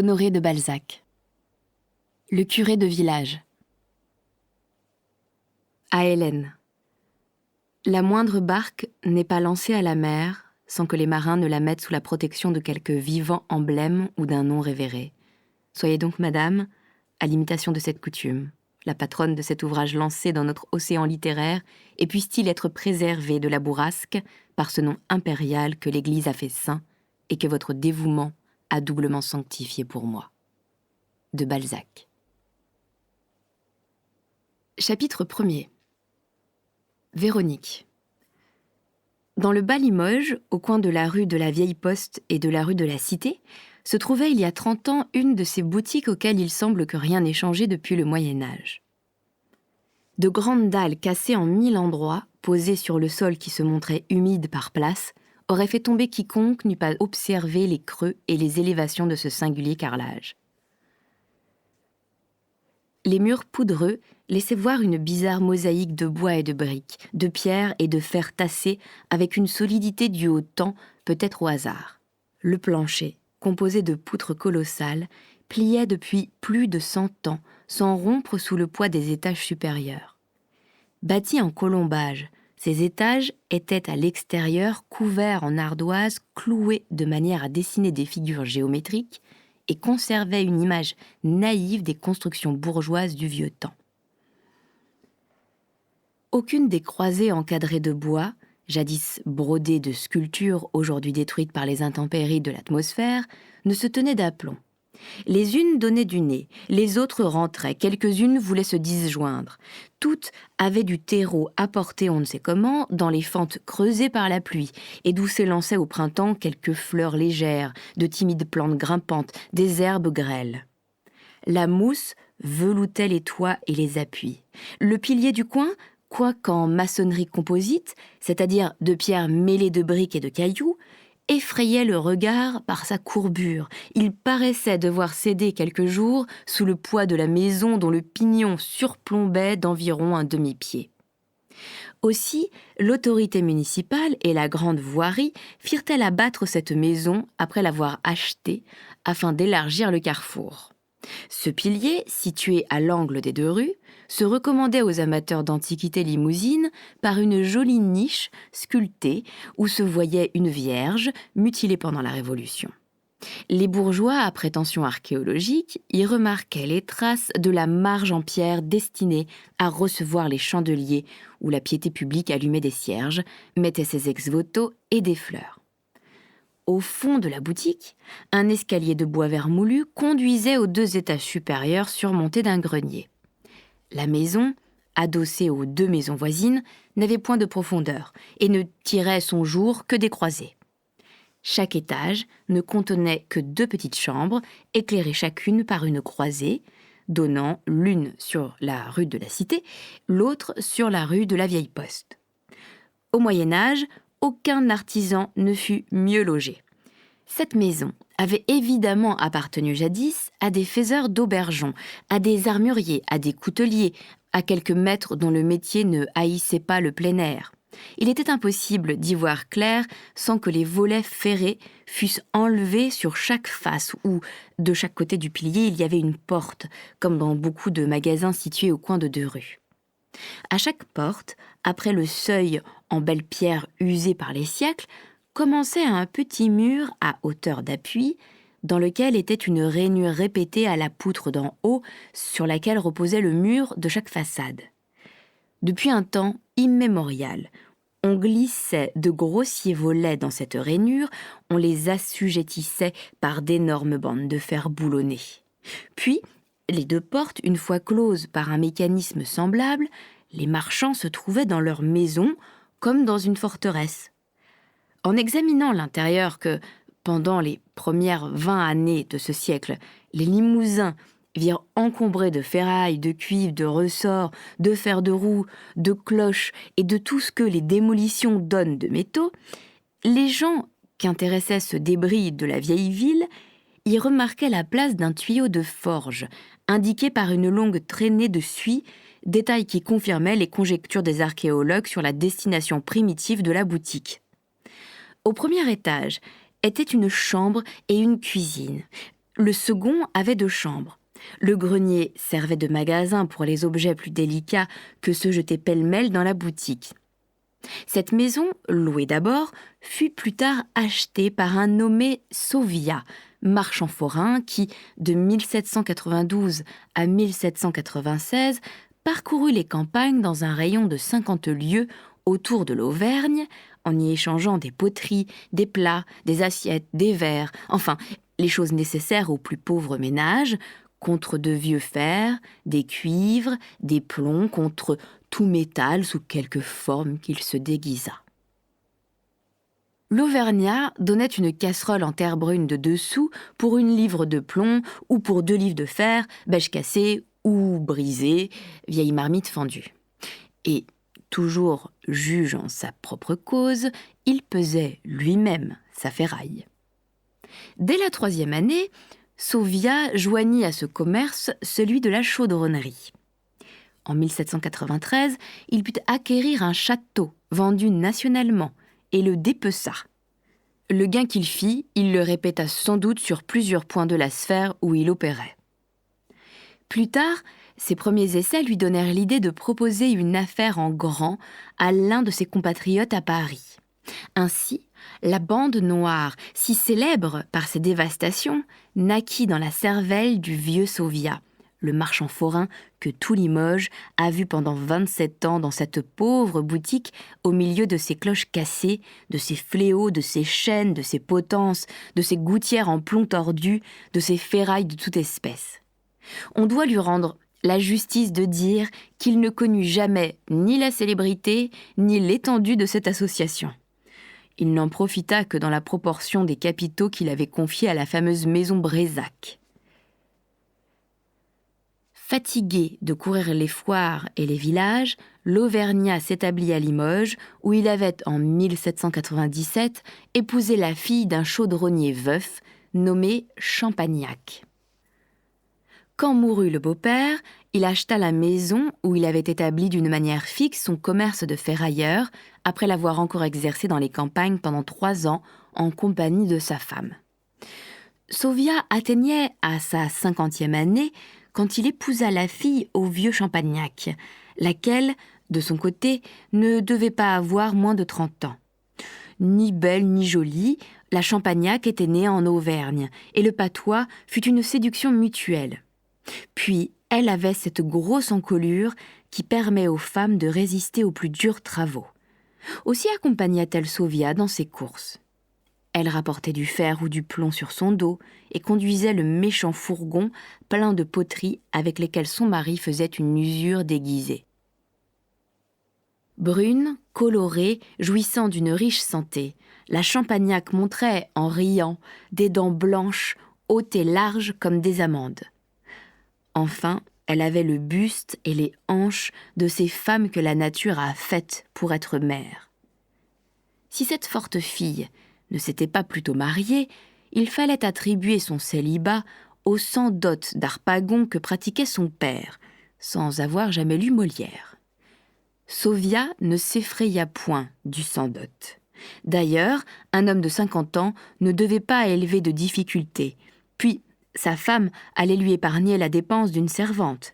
Honoré de Balzac. Le curé de village. À Hélène. La moindre barque n'est pas lancée à la mer sans que les marins ne la mettent sous la protection de quelque vivant emblème ou d'un nom révéré. Soyez donc, madame, à l'imitation de cette coutume, la patronne de cet ouvrage lancé dans notre océan littéraire, et puisse-t-il être préservé de la bourrasque par ce nom impérial que l'Église a fait saint et que votre dévouement a doublement sanctifié pour moi. De Balzac. Chapitre 1er. Véronique. Dans le bas Limoges, au coin de la rue de la Vieille Poste et de la rue de la Cité, se trouvait il y a 30 ans une de ces boutiques auxquelles il semble que rien n'ait changé depuis le Moyen-Âge. De grandes dalles cassées en 1000 endroits, posées sur le sol qui se montrait humide par places, auraient fait tomber quiconque n'eût pas observé les creux et les élévations de ce singulier carrelage. Les murs poudreux laissaient voir une bizarre mosaïque de bois et de briques, de pierres et de fer tassés avec une solidité due au temps, peut-être au hasard. Le plancher, composé de poutres colossales, pliait depuis plus de 100 ans, sans rompre sous le poids des étages supérieurs. Bâtis en colombage, ces étages étaient à l'extérieur couverts en ardoise clouée de manière à dessiner des figures géométriques et conservaient une image naïve des constructions bourgeoises du vieux temps. Aucune des croisées encadrées de bois, jadis brodées de sculptures aujourd'hui détruites par les intempéries de l'atmosphère, ne se tenait d'aplomb. Les unes donnaient du nez, les autres rentraient, quelques-unes voulaient se disjoindre. Toutes avaient du terreau apporté on ne sait comment dans les fentes creusées par la pluie et d'où s'élançaient au printemps quelques fleurs légères, de timides plantes grimpantes, des herbes grêles. La mousse veloutait les toits et les appuis. Le pilier du coin, quoiqu'en maçonnerie composite, c'est-à-dire de pierres mêlées de briques et de cailloux, effrayait le regard par sa courbure. Il paraissait devoir céder quelques jours sous le poids de la maison dont le pignon surplombait d'environ un demi-pied. Aussi, l'autorité municipale et la grande voirie firent-elles abattre cette maison après l'avoir achetée afin d'élargir le carrefour. Ce pilier, situé à l'angle des deux rues, se recommandait aux amateurs d'antiquités limousines par une jolie niche sculptée où se voyait une vierge mutilée pendant la Révolution. Les bourgeois à prétention archéologique y remarquaient les traces de la marge en pierre destinée à recevoir les chandeliers où la piété publique allumait des cierges, mettait ses ex-voto et des fleurs. Au fond de la boutique, un escalier de bois vermoulu conduisait aux 2 étages supérieurs surmontés d'un grenier. La maison, adossée aux 2 maisons voisines, n'avait point de profondeur et ne tirait son jour que des croisées. Chaque étage ne contenait que 2 petites chambres, éclairées chacune par une croisée, donnant l'une sur la rue de la Cité, l'autre sur la rue de la Vieille Poste. Au Moyen-Âge, aucun artisan ne fut mieux logé. Cette maison avait évidemment appartenu jadis à des faiseurs d'aubergeons, à des armuriers, à des couteliers, à quelques maîtres dont le métier ne haïssait pas le plein air. Il était impossible d'y voir clair sans que les volets ferrés fussent enlevés sur chaque face ou, de chaque côté du pilier, il y avait une porte, comme dans beaucoup de magasins situés au coin de 2 rues. À chaque porte, après le seuil en belle pierre usée par les siècles, commençait un petit mur à hauteur d'appui, dans lequel était une rainure répétée à la poutre d'en haut, sur laquelle reposait le mur de chaque façade. Depuis un temps immémorial, on glissait de grossiers volets dans cette rainure, on les assujettissait par d'énormes bandes de fer boulonnées. Puis, les 2 portes, une fois closes par un mécanisme semblable, les marchands se trouvaient dans leur maison comme dans une forteresse. En examinant l'intérieur que, pendant les premières 20 années de ce siècle, les Limousins virent encombré de ferrailles, de cuivre, de ressorts, de fer de roue, de cloches et de tout ce que les démolitions donnent de métaux, les gens qu'intéressait ce débris de la vieille ville y remarquaient la place d'un tuyau de forge, indiqué par une longue traînée de suie, détail qui confirmait les conjectures des archéologues sur la destination primitive de la boutique. Au premier étage était une chambre et une cuisine. Le second avait 2 chambres. Le grenier servait de magasin pour les objets plus délicats que ceux jetés pêle-mêle dans la boutique. Cette maison, louée d'abord, fut plus tard achetée par un nommé Sauvia, marchand forain qui, de 1792 à 1796, parcourut les campagnes dans un rayon de 50 lieues autour de l'Auvergne, en y échangeant des poteries, des plats, des assiettes, des verres, enfin, les choses nécessaires aux plus pauvres ménages, contre de vieux fers, des cuivres, des plombs, contre tout métal sous quelque forme qu'il se déguisât. L'Auvergnat donnait une casserole en terre brune de 2 sous pour 1 livre de plomb ou pour 2 livres de fer, bêche cassée ou brisée, vieille marmite fendue. Et, toujours juge en sa propre cause, il pesait lui-même sa ferraille. Dès la 3e année, Sauvia joignit à ce commerce celui de la chaudronnerie. En 1793, il put acquérir un château vendu nationalement et le dépeça. Le gain qu'il fit, il le répéta sans doute sur plusieurs points de la sphère où il opérait. Plus tard, ses premiers essais lui donnèrent l'idée de proposer une affaire en grand à l'un de ses compatriotes à Paris. Ainsi, la bande noire, si célèbre par ses dévastations, naquit dans la cervelle du vieux Sauvia, le marchand forain que tout Limoges a vu pendant 27 ans dans cette pauvre boutique au milieu de ses cloches cassées, de ses fléaux, de ses chaînes, de ses potences, de ses gouttières en plomb tordu, de ses ferrailles de toute espèce. On doit lui rendre la justice de dire qu'il ne connut jamais ni la célébrité ni l'étendue de cette association. Il n'en profita que dans la proportion des capitaux qu'il avait confiés à la fameuse maison Brézac. Fatigué de courir les foires et les villages, l'Auvergnat s'établit à Limoges, où il avait, en 1797, épousé la fille d'un chaudronnier veuf, nommé Champagnac. Quand mourut le beau-père, il acheta la maison où il avait établi d'une manière fixe son commerce de ferrailleur, après l'avoir encore exercé dans les campagnes pendant 3 ans en compagnie de sa femme. Sauvia atteignait à sa 50e année quand il épousa la fille au vieux Champagnac, laquelle, de son côté, ne devait pas avoir moins de 30 ans. Ni belle ni jolie, la Champagnac était née en Auvergne, et le patois fut une séduction mutuelle. Puis, elle avait cette grosse encolure qui permet aux femmes de résister aux plus durs travaux. Aussi accompagna-t-elle Sauvia dans ses courses. Elle rapportait du fer ou du plomb sur son dos et conduisait le méchant fourgon plein de poteries avec lesquelles son mari faisait une usure déguisée. Brune, colorée, jouissant d'une riche santé, la Champagnac montrait, en riant, des dents blanches, hautes et larges comme des amandes. Enfin, elle avait le buste et les hanches de ces femmes que la nature a faites pour être mères. Si cette forte fille ne s'était pas plutôt mariée, il fallait attribuer son célibat au sans dot d'Harpagon que pratiquait son père, sans avoir jamais lu Molière. Sauvia ne s'effraya point du sans dot. D'ailleurs, un homme de 50 ans ne devait pas élever de difficultés, puis sa femme allait lui épargner la dépense d'une servante.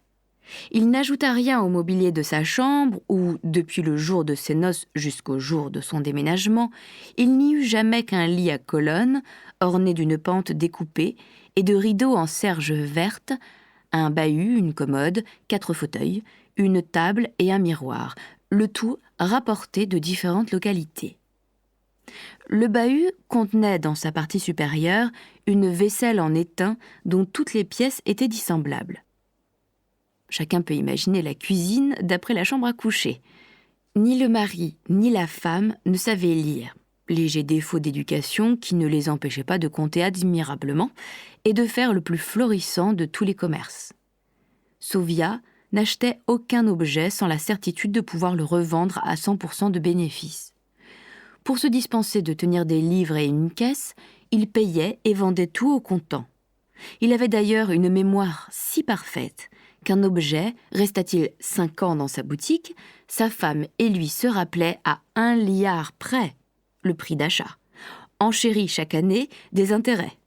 Il n'ajouta rien au mobilier de sa chambre où, depuis le jour de ses noces jusqu'au jour de son déménagement, il n'y eut jamais qu'un lit à colonnes, orné d'une pente découpée, et de rideaux en serge verte, un bahut, une commode, 4 fauteuils, une table et un miroir, le tout rapporté de différentes localités. Le bahut contenait dans sa partie supérieure une vaisselle en étain dont toutes les pièces étaient dissemblables. Chacun peut imaginer la cuisine d'après la chambre à coucher. Ni le mari ni la femme ne savaient lire, léger défaut d'éducation qui ne les empêchait pas de compter admirablement et de faire le plus florissant de tous les commerces. Sauvia n'achetait aucun objet sans la certitude de pouvoir le revendre à 100% de bénéfice. Pour se dispenser de tenir des livres et une caisse, il payait et vendait tout au comptant. Il avait d'ailleurs une mémoire si parfaite qu'un objet, resta-t-il 5 ans dans sa boutique, sa femme et lui se rappelaient à 1 liard près le prix d'achat, enchéri chaque année des intérêts.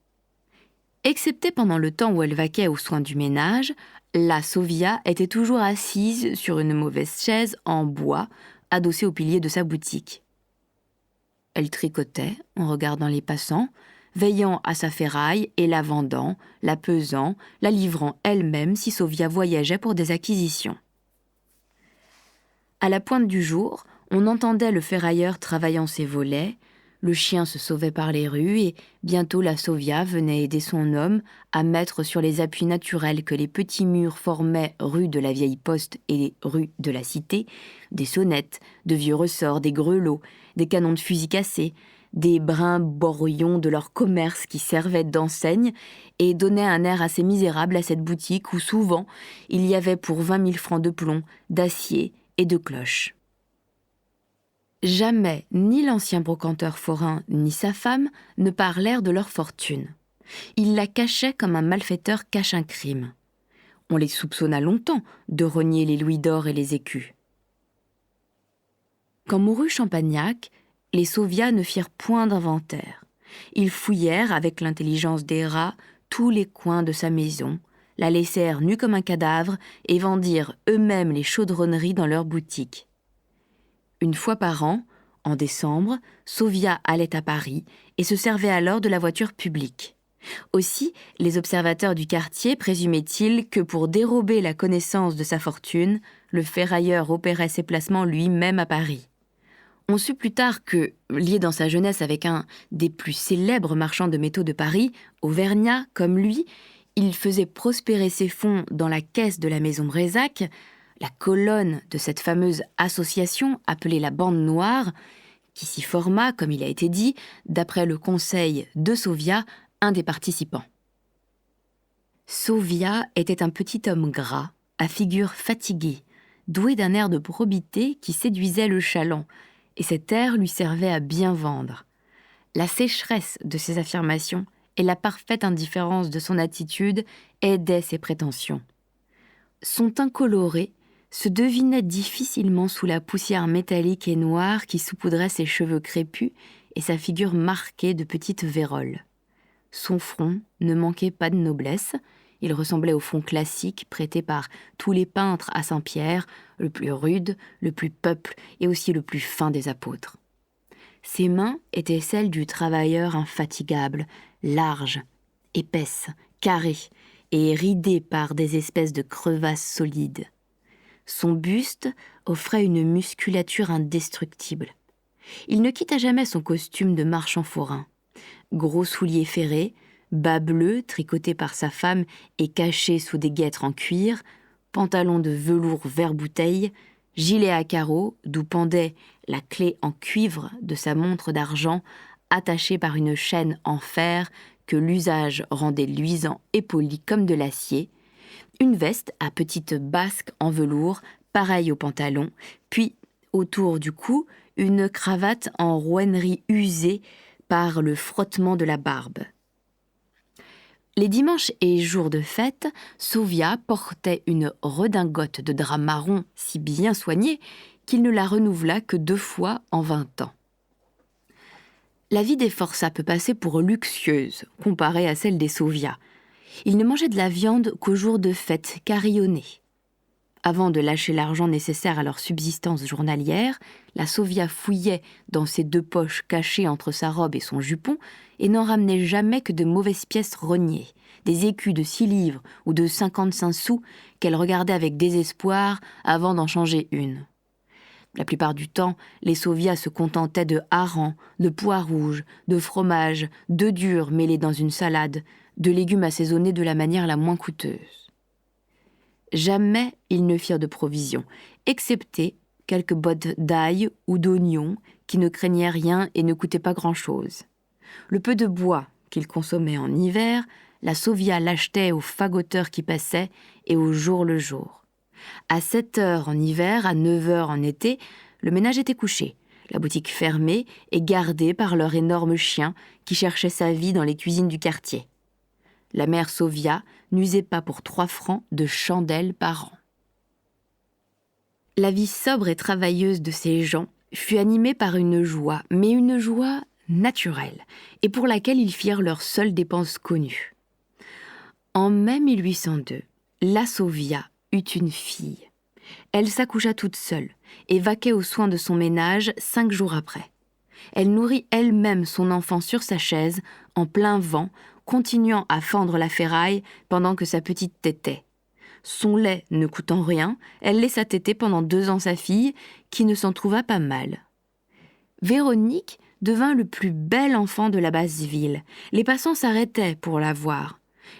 Excepté pendant le temps où elle vaquait aux soins du ménage, la Sofia était toujours assise sur une mauvaise chaise en bois, adossée au pilier de sa boutique. Elle tricotait en regardant les passants, veillant à sa ferraille et la vendant, la pesant, la livrant elle-même si Sofia voyageait pour des acquisitions. À la pointe du jour, on entendait le ferrailleur travaillant ses volets, le chien se sauvait par les rues et bientôt la Sofia venait aider son homme à mettre sur les appuis naturels que les petits murs formaient rue de la Vieille Poste et rue de la Cité, des sonnettes, de vieux ressorts, des grelots, des canons de fusil cassés, des brimborions de leur commerce qui servaient d'enseigne et donnaient un air assez misérable à cette boutique où souvent il y avait pour 20 000 francs de plomb, d'acier et de cloches. Jamais ni l'ancien brocanteur forain ni sa femme ne parlèrent de leur fortune. Ils la cachaient comme un malfaiteur cache un crime. On les soupçonna longtemps de rogner les louis d'or et les écus. Quand mourut Champagnac, les Sofia ne firent point d'inventaire. Ils fouillèrent avec l'intelligence des rats tous les coins de sa maison, la laissèrent nue comme un cadavre et vendirent eux-mêmes les chaudronneries dans leur boutique. Une fois par an, en décembre, Sofia allait à Paris et se servait alors de la voiture publique. Aussi, les observateurs du quartier présumaient-ils que pour dérober la connaissance de sa fortune, le ferrailleur opérait ses placements lui-même à Paris. On sut plus tard que, lié dans sa jeunesse avec un des plus célèbres marchands de métaux de Paris, Auvergnat comme lui, il faisait prospérer ses fonds dans la caisse de la maison Brézac, la colonne de cette fameuse association appelée la Bande Noire, qui s'y forma, comme il a été dit, d'après le conseil de Sofia, un des participants. Sofia était un petit homme gras, à figure fatiguée, doué d'un air de probité qui séduisait le chaland, et cet air lui servait à bien vendre. La sécheresse de ses affirmations et la parfaite indifférence de son attitude aidaient ses prétentions. Son teint coloré se devinait difficilement sous la poussière métallique et noire qui saupoudrait ses cheveux crépus et sa figure marquée de petites vérolles. Son front ne manquait pas de noblesse, il ressemblait au front classique prêté par tous les peintres à Saint-Pierre, le plus rude, le plus peuple et aussi le plus fin des apôtres. Ses mains étaient celles du travailleur infatigable, larges, épaisses, carrées et ridées par des espèces de crevasses solides. Son buste offrait une musculature indestructible. Il ne quitta jamais son costume de marchand forain. Gros souliers ferrés, bas bleus tricotés par sa femme et cachés sous des guêtres en cuir, pantalon de velours vert-bouteille, gilet à carreaux d'où pendait la clé en cuivre de sa montre d'argent attachée par une chaîne en fer que l'usage rendait luisant et poli comme de l'acier, une veste à petites basques en velours, pareille au pantalon, puis, autour du cou, une cravate en rouennerie usée par le frottement de la barbe. Les dimanches et jours de fête, Sofia portait une redingote de drap marron si bien soignée qu'il ne la renouvela que 2 fois en 20 ans. La vie des forçats peut passer pour luxueuse comparée à celle des Sofia. Ils ne mangeaient de la viande qu'aux jours de fête carillonnés. Avant de lâcher l'argent nécessaire à leur subsistance journalière, la Sofia fouillait dans ses 2 poches cachées entre sa robe et son jupon et n'en ramenait jamais que de mauvaises pièces rognées, des écus de 6 livres ou de 55 sous qu'elle regardait avec désespoir avant d'en changer une. La plupart du temps, les Sofia se contentaient de harengs, de pois rouges, de fromage, d'œufs durs mêlés dans une salade, de légumes assaisonnés de la manière la moins coûteuse. Jamais ils ne firent de provisions, excepté quelques bottes d'ail ou d'oignons qui ne craignaient rien et ne coûtaient pas grand-chose. Le peu de bois qu'ils consommaient en hiver, la Sofia l'achetait aux fagoteurs qui passaient et au jour le jour. À 7 heures en hiver, à 9 heures en été, le ménage était couché, la boutique fermée et gardée par leur énorme chien qui cherchait sa vie dans les cuisines du quartier. La mère Sofia n'usait pas pour 3 francs de chandelles par an. La vie sobre et travailleuse de ces gens fut animée par une joie, mais une joie naturelle, et pour laquelle ils firent leurs seules dépenses connues. En mai 1802, la Sauvia eut une fille. Elle s'accoucha toute seule et vaquait aux soins de son ménage 5 jours après. Elle nourrit elle-même son enfant sur sa chaise, en plein vent, continuant à fendre la ferraille pendant que sa petite tétait. Son lait ne coûtant rien, elle laissa téter pendant 2 ans sa fille, qui ne s'en trouva pas mal. Véronique devint le plus bel enfant de la basse ville. Les passants s'arrêtaient pour la voir.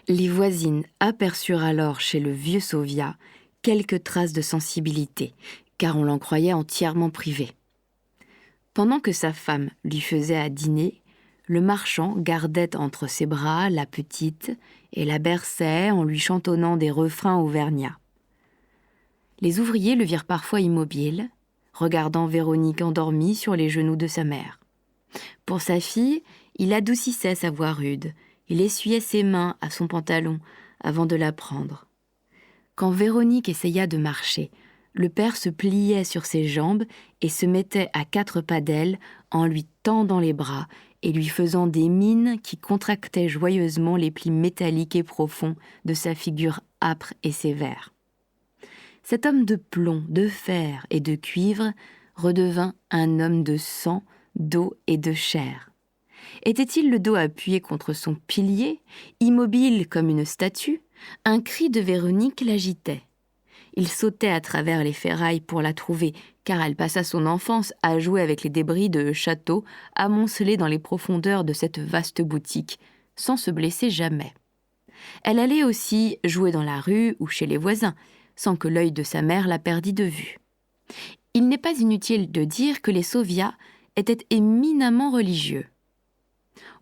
Les voisines aperçurent alors chez le vieux Sauvia quelques traces de sensibilité, car on l'en croyait entièrement privé. Pendant que sa femme lui faisait à dîner, le marchand gardait entre ses bras la petite et la berçait en lui chantonnant des refrains auvergnats. Les ouvriers le virent parfois immobile, regardant Véronique endormie sur les genoux de sa mère. Pour sa fille, il adoucissait sa voix rude, il essuyait ses mains à son pantalon avant de la prendre. Quand Véronique essaya de marcher, le père se pliait sur ses jambes et se mettait à 4 pas d'elle en lui tendant les bras et lui faisant des mines qui contractaient joyeusement les plis métalliques et profonds de sa figure âpre et sévère. Cet homme de plomb, de fer et de cuivre redevint un homme de sang, d'eau et de chair. Était-il le dos appuyé contre son pilier, immobile comme une statue, un cri de Véronique l'agitait. Il sautait à travers les ferrailles pour la trouver, car elle passa son enfance à jouer avec les débris de châteaux amoncelés dans les profondeurs de cette vaste boutique, sans se blesser jamais. Elle allait aussi jouer dans la rue ou chez les voisins, sans que l'œil de sa mère la perdît de vue. Il n'est pas inutile de dire que les Sauvia étaient éminemment religieux.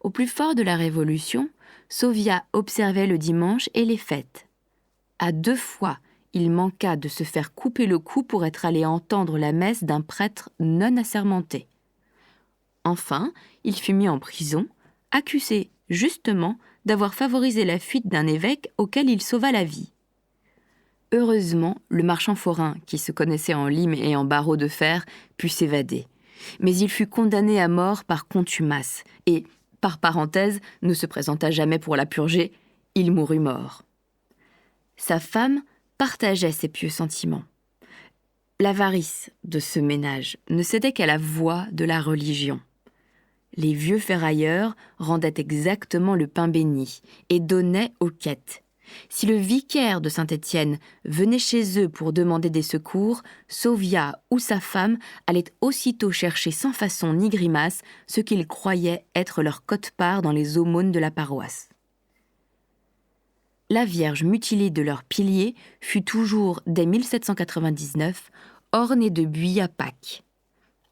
Au plus fort de la Révolution, Sauvia observait le dimanche et les fêtes. À 2 fois, il manqua de se faire couper le cou pour être allé entendre la messe d'un prêtre non assermenté. Enfin, il fut mis en prison, accusé justement d'avoir favorisé la fuite d'un évêque auquel il sauva la vie. Heureusement, le marchand forain, qui se connaissait en lime et en barreaux de fer, put s'évader. Mais il fut condamné à mort par contumace et, par parenthèse, ne se présenta jamais pour la purger, il mourut mort. Sa femme partageait ses pieux sentiments. L'avarice de ce ménage ne cédait qu'à la voix de la religion. Les vieux ferrailleurs rendaient exactement le pain béni et donnaient aux quêtes. Si le vicaire de Saint-Étienne venait chez eux pour demander des secours, Sauvia ou sa femme allaient aussitôt chercher sans façon ni grimace ce qu'ils croyaient être leur quote-part dans les aumônes de la paroisse. La Vierge mutilée de leur pilier fut toujours, dès 1799, ornée de buis à Pâques.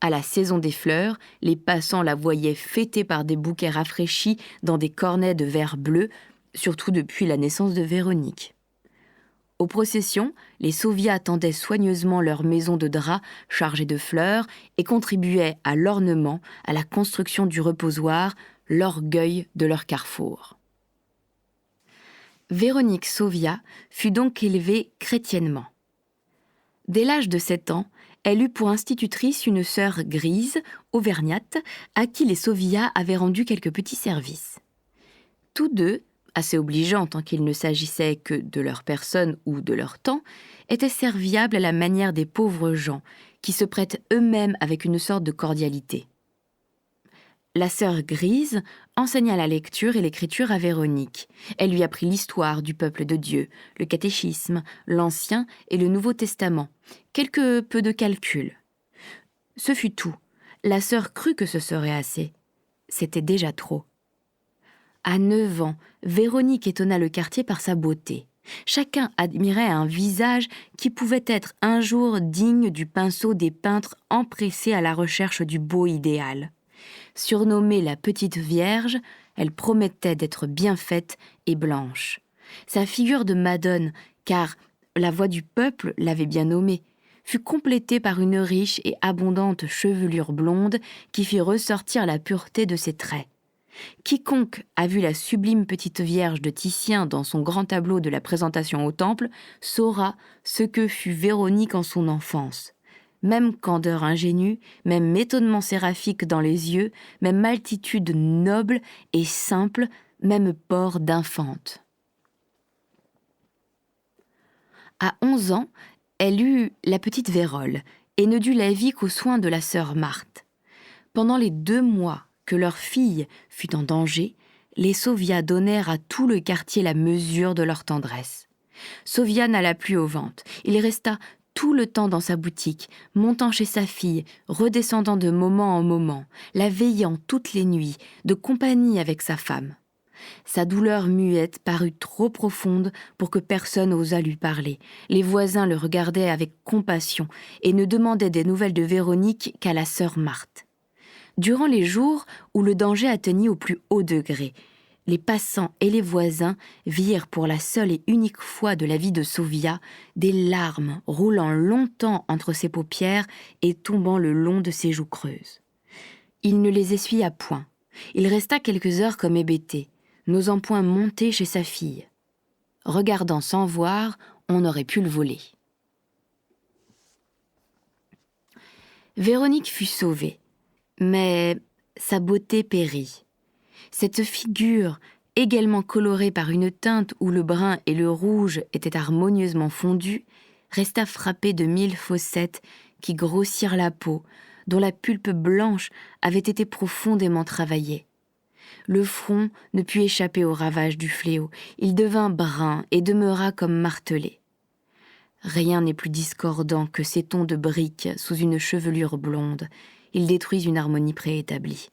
À la saison des fleurs, les passants la voyaient fêtée par des bouquets rafraîchis dans des cornets de verre bleu, surtout depuis la naissance de Véronique. Aux processions, les Sauvia tendaient soigneusement leurs maisons de drap chargées de fleurs et contribuaient à l'ornement, à la construction du reposoir, l'orgueil de leur carrefour. Véronique Sauvia fut donc élevée chrétiennement. Dès l'âge de 7 ans, elle eut pour institutrice une sœur grise, auvergnate, à qui les Sauvia avaient rendu quelques petits services. Tous deux, assez obligeants tant qu'il ne s'agissait que de leur personne ou de leur temps, étaient serviables à la manière des pauvres gens, qui se prêtent eux-mêmes avec une sorte de cordialité. La sœur grise enseigna la lecture et l'écriture à Véronique. Elle lui apprit l'histoire du peuple de Dieu, le catéchisme, l'Ancien et le Nouveau Testament, quelque peu de calcul. Ce fut tout. La sœur crut que ce serait assez. C'était déjà trop. À 9 ans, Véronique étonna le quartier par sa beauté. Chacun admirait un visage qui pouvait être un jour digne du pinceau des peintres empressés à la recherche du beau idéal. Surnommée la Petite Vierge, elle promettait d'être bien faite et blanche. Sa figure de Madone, car la voix du peuple l'avait bien nommée, fut complétée par une riche et abondante chevelure blonde qui fit ressortir la pureté de ses traits. Quiconque a vu la sublime Petite Vierge de Titien dans son grand tableau de la présentation au Temple saura ce que fut Véronique en son enfance. Même candeur ingénue, même étonnement séraphique dans les yeux, même altitude noble et simple, même port d'infante. À 11 ans, elle eut la petite vérole et ne dut la vie qu'aux soins de la sœur Marthe. Pendant les 2 mois que leur fille fut en danger, les Sauviat donnèrent à tout le quartier la mesure de leur tendresse. Sauviat n'alla plus aux ventes. Il resta tout le temps dans sa boutique, montant chez sa fille, redescendant de moment en moment, la veillant toutes les nuits, de compagnie avec sa femme. Sa douleur muette parut trop profonde pour que personne osât lui parler. Les voisins le regardaient avec compassion et ne demandaient des nouvelles de Véronique qu'à la sœur Marthe. Durant les jours où le danger atteignit au plus haut degré, les passants et les voisins virent pour la seule et unique fois de la vie de Sauviat des larmes roulant longtemps entre ses paupières et tombant le long de ses joues creuses. Il ne les essuya point. Il resta quelques heures comme hébété, n'osant point monter chez sa fille. Regardant sans voir, on aurait pu le voler. Véronique fut sauvée, mais sa beauté périt. Cette figure, également colorée par une teinte où le brun et le rouge étaient harmonieusement fondus, resta frappée de 1000 fossettes qui grossirent la peau, dont la pulpe blanche avait été profondément travaillée. Le front ne put échapper aux ravages du fléau. Il devint brun et demeura comme martelé. Rien n'est plus discordant que ces tons de briques sous une chevelure blonde. Ils détruisent une harmonie préétablie.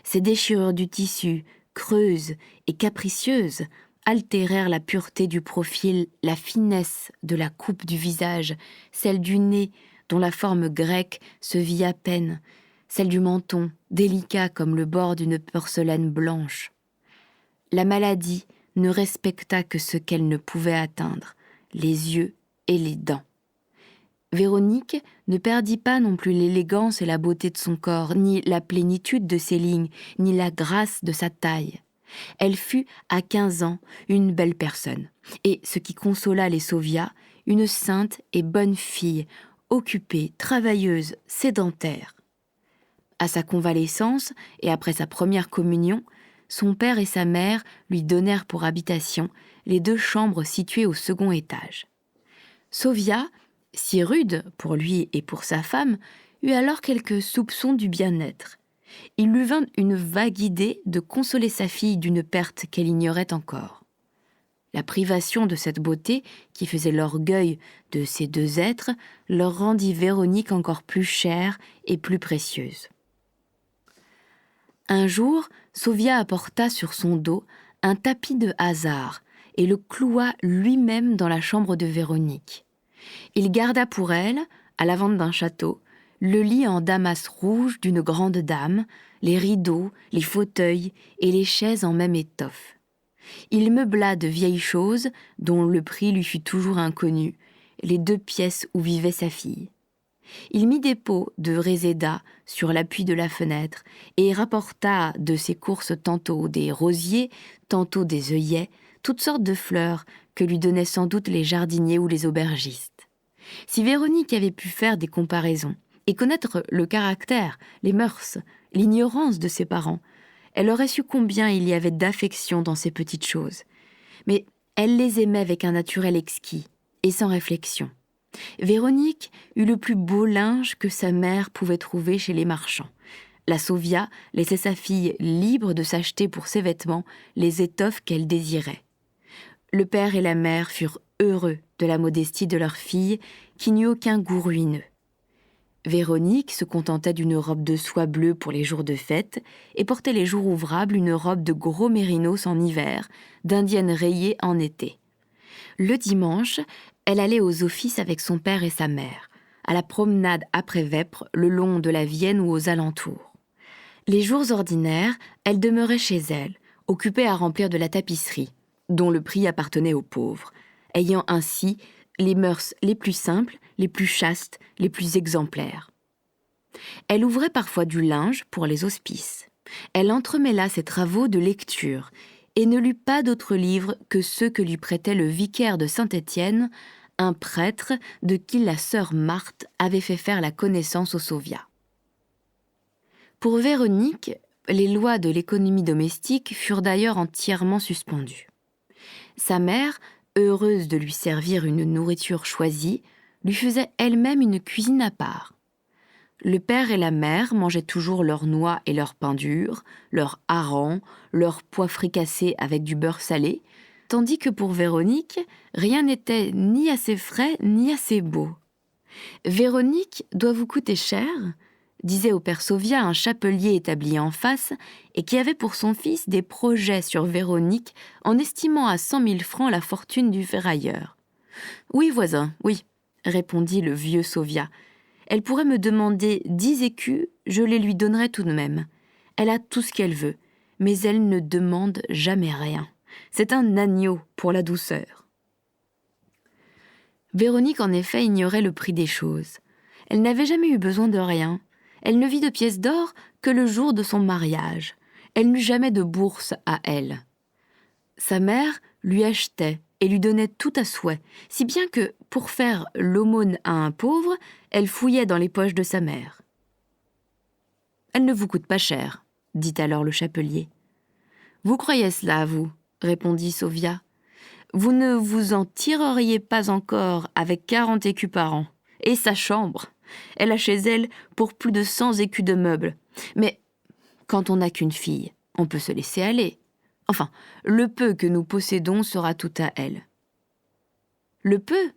Ces déchirures du tissu, creuses et capricieuses, altérèrent la pureté du profil, la finesse de la coupe du visage, celle du nez, dont la forme grecque se vit à peine, celle du menton, délicat comme le bord d'une porcelaine blanche. La maladie ne respecta que ce qu'elle ne pouvait atteindre, les yeux et les dents. Véronique ne perdit pas non plus l'élégance et la beauté de son corps, ni la plénitude de ses lignes, ni la grâce de sa taille. Elle fut, à 15 ans, une belle personne, et, ce qui consola les Sauviat, une sainte et bonne fille, occupée, travailleuse, sédentaire. À sa convalescence, et après sa première communion, son père et sa mère lui donnèrent pour habitation les 2 chambres situées au second étage. Sauviat, si rude pour lui et pour sa femme, eut alors quelques soupçons du bien-être. Il lui vint une vague idée de consoler sa fille d'une perte qu'elle ignorait encore. La privation de cette beauté, qui faisait l'orgueil de ces 2 êtres, leur rendit Véronique encore plus chère et plus précieuse. Un jour, Sauviat apporta sur son dos un tapis de hasard et le cloua lui-même dans la chambre de Véronique. Il garda pour elle, à la vente d'un château, le lit en damas rouge d'une grande dame, les rideaux, les fauteuils et les chaises en même étoffe. Il meubla de vieilles choses, dont le prix lui fut toujours inconnu, les 2 pièces où vivait sa fille. Il mit des pots de réséda sur l'appui de la fenêtre et rapporta de ses courses tantôt des rosiers, tantôt des œillets, toutes sortes de fleurs que lui donnaient sans doute les jardiniers ou les aubergistes. Si Véronique avait pu faire des comparaisons et connaître le caractère, les mœurs, l'ignorance de ses parents, elle aurait su combien il y avait d'affection dans ces petites choses. Mais elle les aimait avec un naturel exquis et sans réflexion. Véronique eut le plus beau linge que sa mère pouvait trouver chez les marchands. La Sauviat laissait sa fille libre de s'acheter pour ses vêtements les étoffes qu'elle désirait. Le père et la mère furent heureux de la modestie de leur fille, qui n'eut aucun goût ruineux. Véronique se contentait d'une robe de soie bleue pour les jours de fête et portait les jours ouvrables une robe de gros mérinos en hiver, d'indienne rayée en été. Le dimanche, elle allait aux offices avec son père et sa mère, à la promenade après Vêpres, le long de la Vienne ou aux alentours. Les jours ordinaires, elle demeurait chez elle, occupée à remplir de la tapisserie, dont le prix appartenait aux pauvres, ayant ainsi les mœurs les plus simples, les plus chastes, les plus exemplaires. Elle ouvrait parfois du linge pour les hospices. Elle entremêla ses travaux de lecture et ne lut pas d'autres livres que ceux que lui prêtait le vicaire de Saint-Étienne, un prêtre de qui la sœur Marthe avait fait faire la connaissance aux Sauviat. Pour Véronique, les lois de l'économie domestique furent d'ailleurs entièrement suspendues. Sa mère, heureuse de lui servir une nourriture choisie, lui faisait elle-même une cuisine à part. Le père et la mère mangeaient toujours leurs noix et leurs pains durs, leurs harengs, leurs pois fricassés avec du beurre salé, tandis que pour Véronique, rien n'était ni assez frais ni assez beau. « Véronique doit vous coûter cher », disait au père Sauvia un chapelier établi en face et qui avait pour son fils des projets sur Véronique en estimant à 100 000 francs la fortune du ferrailleur. « Oui, voisin, oui », répondit le vieux Sauvia. « Elle pourrait me demander 10 écus, je les lui donnerais tout de même. Elle a tout ce qu'elle veut, mais elle ne demande jamais rien. C'est un agneau pour la douceur. » Véronique, en effet, ignorait le prix des choses. Elle n'avait jamais eu besoin de rien. Elle ne vit de pièces d'or que le jour de son mariage. Elle n'eut jamais de bourse à elle. Sa mère lui achetait et lui donnait tout à souhait, si bien que, pour faire l'aumône à un pauvre, elle fouillait dans les poches de sa mère. « Elle ne vous coûte pas cher, » dit alors le chapelier. « Vous croyez cela, vous ?» répondit Sauvia. « Vous ne vous en tireriez pas encore avec 40 écus par an. Et sa chambre, elle a chez elle pour plus de 100 écus de meubles. Mais quand on n'a qu'une fille, on peut se laisser aller. Enfin, le peu que nous possédons sera tout à elle. » « Le peu ?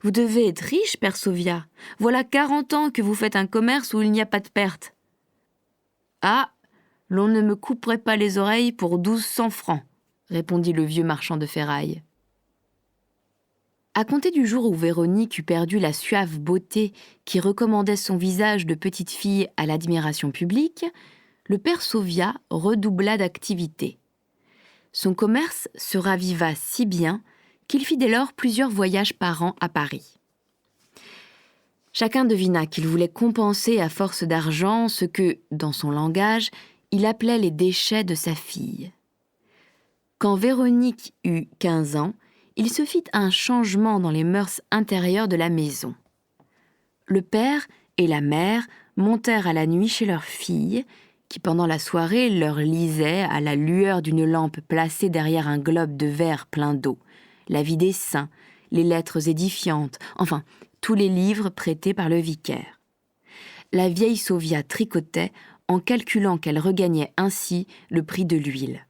Vous devez être riche, père Sauvia. Voilà 40 ans que vous faites un commerce où il n'y a pas de perte. »« Ah, l'on ne me couperait pas les oreilles pour 1200 francs, » répondit le vieux marchand de ferraille. À compter du jour où Véronique eut perdu la suave beauté qui recommandait son visage de petite fille à l'admiration publique, le père Sauvia redoubla d'activité. Son commerce se raviva si bien qu'il fit dès lors plusieurs voyages par an à Paris. Chacun devina qu'il voulait compenser à force d'argent ce que, dans son langage, il appelait les déchets de sa fille. Quand Véronique eut 15 ans, il se fit un changement dans les mœurs intérieures de la maison. Le père et la mère montèrent à la nuit chez leur fille, qui pendant la soirée leur lisait à la lueur d'une lampe placée derrière un globe de verre plein d'eau, la vie des saints, les lettres édifiantes, enfin, tous les livres prêtés par le vicaire. La vieille Sauvia tricotait en calculant qu'elle regagnait ainsi le prix de l'huile.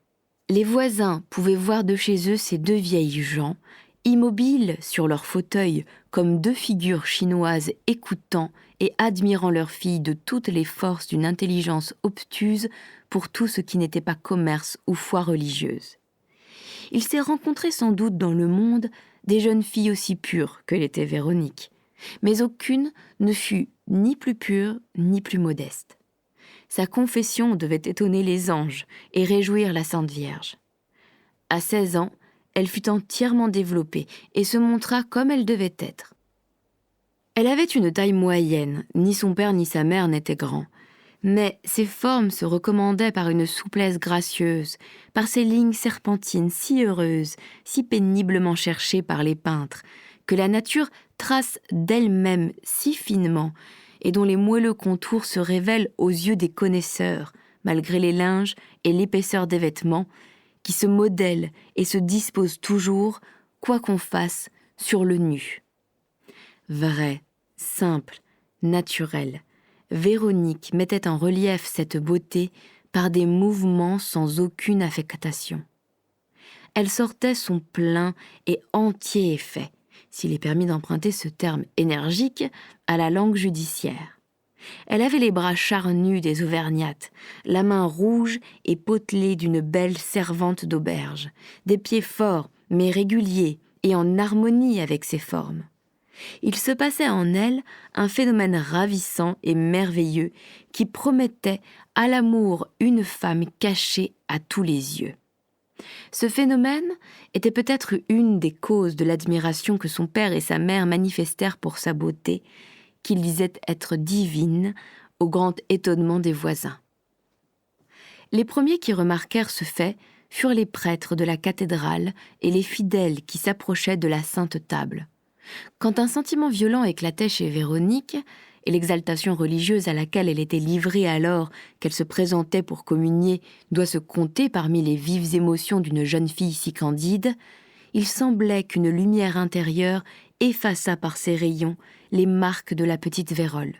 Les voisins pouvaient voir de chez eux ces deux vieilles gens, immobiles sur leurs fauteuils comme deux figures chinoises écoutant et admirant leur fille de toutes les forces d'une intelligence obtuse pour tout ce qui n'était pas commerce ou foi religieuse. Il s'est rencontré sans doute dans le monde des jeunes filles aussi pures que l'était Véronique, mais aucune ne fut ni plus pure ni plus modeste. Sa confession devait étonner les anges et réjouir la Sainte Vierge. À 16 ans, elle fut entièrement développée et se montra comme elle devait être. Elle avait une taille moyenne, ni son père ni sa mère n'étaient grands, mais ses formes se recommandaient par une souplesse gracieuse, par ces lignes serpentines si heureuses, si péniblement cherchées par les peintres, que la nature trace d'elle-même si finement et dont les moelleux contours se révèlent aux yeux des connaisseurs, malgré les linges et l'épaisseur des vêtements, qui se modèlent et se disposent toujours, quoi qu'on fasse, sur le nu. Vrai, simple, naturel, Véronique mettait en relief cette beauté par des mouvements sans aucune affectation. Elle sortait son plein et entier effet, s'il est permis d'emprunter ce terme énergique à la langue judiciaire. Elle avait les bras charnus des Auvergnates, la main rouge et potelée d'une belle servante d'auberge, des pieds forts mais réguliers et en harmonie avec ses formes. Il se passait en elle un phénomène ravissant et merveilleux qui promettait à l'amour une femme cachée à tous les yeux. Ce phénomène était peut-être une des causes de l'admiration que son père et sa mère manifestèrent pour sa beauté, qu'ils disaient être divine, au grand étonnement des voisins. Les premiers qui remarquèrent ce fait furent les prêtres de la cathédrale et les fidèles qui s'approchaient de la sainte table. Quand un sentiment violent éclatait chez Véronique, et l'exaltation religieuse à laquelle elle était livrée alors qu'elle se présentait pour communier doit se compter parmi les vives émotions d'une jeune fille si candide, il semblait qu'une lumière intérieure effaça par ses rayons les marques de la petite Vérole.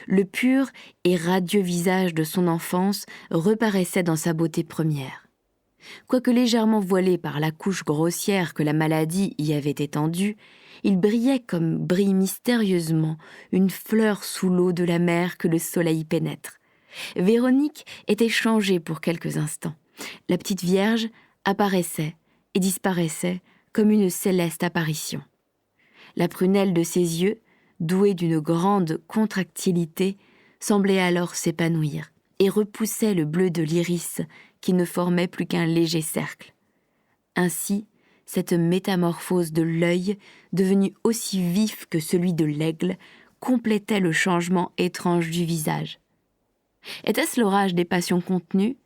Le pur et radieux visage de son enfance reparaissait dans sa beauté première. Quoique légèrement voilé par la couche grossière que la maladie y avait étendue, il brillait comme brille mystérieusement une fleur sous l'eau de la mer que le soleil pénètre. Véronique était changée pour quelques instants. La petite Vierge apparaissait et disparaissait comme une céleste apparition. La prunelle de ses yeux, douée d'une grande contractilité, semblait alors s'épanouir et repoussait le bleu de l'iris qui ne formait plus qu'un léger cercle. Ainsi, cette métamorphose de l'œil, devenu aussi vif que celui de l'aigle, complétait le changement étrange du visage. Était-ce l'orage des passions contenues ?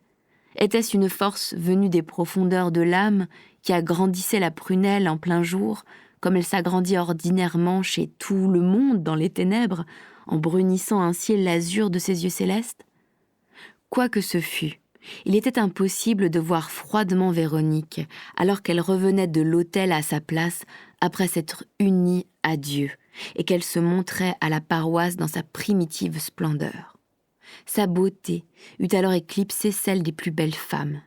Était-ce une force venue des profondeurs de l'âme qui agrandissait la prunelle en plein jour, comme elle s'agrandit ordinairement chez tout le monde dans les ténèbres, en brunissant ainsi l'azur de ses yeux célestes ? Quoi que ce fût, il était impossible de voir froidement Véronique, alors qu'elle revenait de l'autel à sa place après s'être unie à Dieu, et qu'elle se montrait à la paroisse dans sa primitive splendeur. Sa beauté eût alors éclipsé celle des plus belles femmes.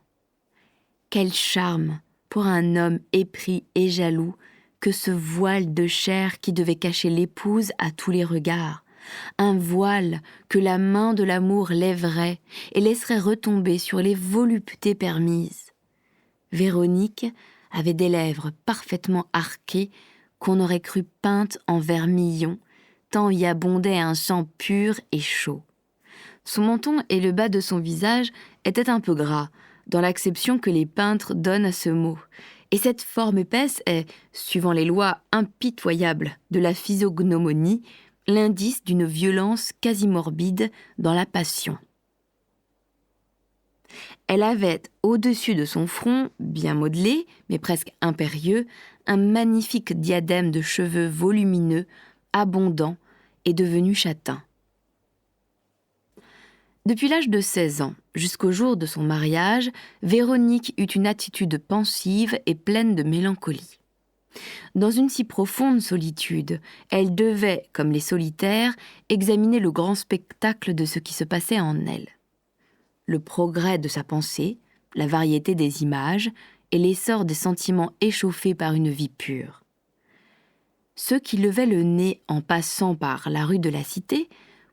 Quel charme pour un homme épris et jaloux que ce voile de chair qui devait cacher l'épouse à tous les regards, un voile que la main de l'amour lèverait et laisserait retomber sur les voluptés permises. Véronique avait des lèvres parfaitement arquées qu'on aurait cru peintes en vermillon, tant y abondait un sang pur et chaud. Son menton et le bas de son visage étaient un peu gras, dans l'acception que les peintres donnent à ce mot, et cette forme épaisse est, suivant les lois impitoyables de la physiognomonie, l'indice d'une violence quasi morbide dans la passion. Elle avait au-dessus de son front, bien modelé, mais presque impérieux, un magnifique diadème de cheveux volumineux, abondants et devenus châtains. Depuis l'âge de 16 ans jusqu'au jour de son mariage, Véronique eut une attitude pensive et pleine de mélancolie. Dans une si profonde solitude, elle devait, comme les solitaires, examiner le grand spectacle de ce qui se passait en elle. Le progrès de sa pensée, la variété des images et l'essor des sentiments échauffés par une vie pure. Ceux qui levaient le nez en passant par la rue de la Cité